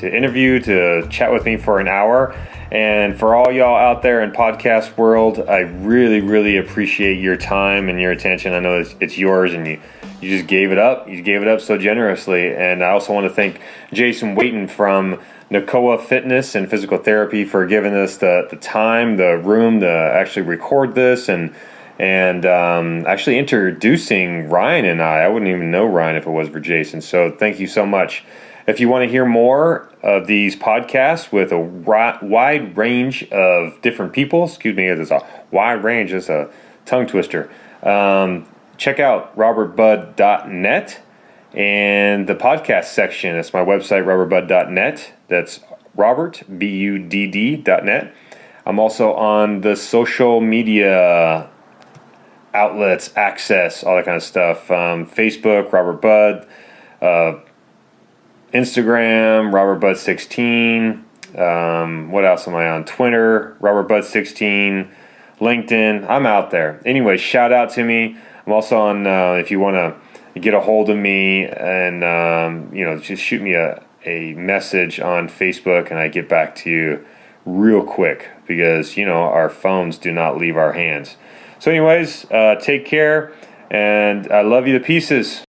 [SPEAKER 1] interview, to chat with me for an hour. And for all y'all out there in podcast world, I really, really appreciate your time and your attention. I know it's yours, and you just gave it up. You gave it up so generously. And I also want to thank Jason Waiton from Nakoa Fitness and Physical Therapy for giving us the time, the room to actually record this, and actually introducing Ryan and I. I wouldn't even know Ryan if it was for Jason. So thank you so much. If you want to hear more of these podcasts with a wide range of different people, there's a wide range, it's a tongue twister, check out robertbudd.net and the podcast section. That's my website, robertbudd.net. That's Robert, BUDD.net. I'm also on the social media outlets, access, all that kind of stuff. Facebook, Robert Budd. Instagram, RobertBudd16. What else am I on? Twitter, RobertBudd16. LinkedIn. I'm out there. Anyway, shout out to me. I'm also on, if you want to get a hold of me and, just shoot me a message on Facebook and I get back to you real quick because, our phones do not leave our hands. So anyways, take care and I love you to pieces.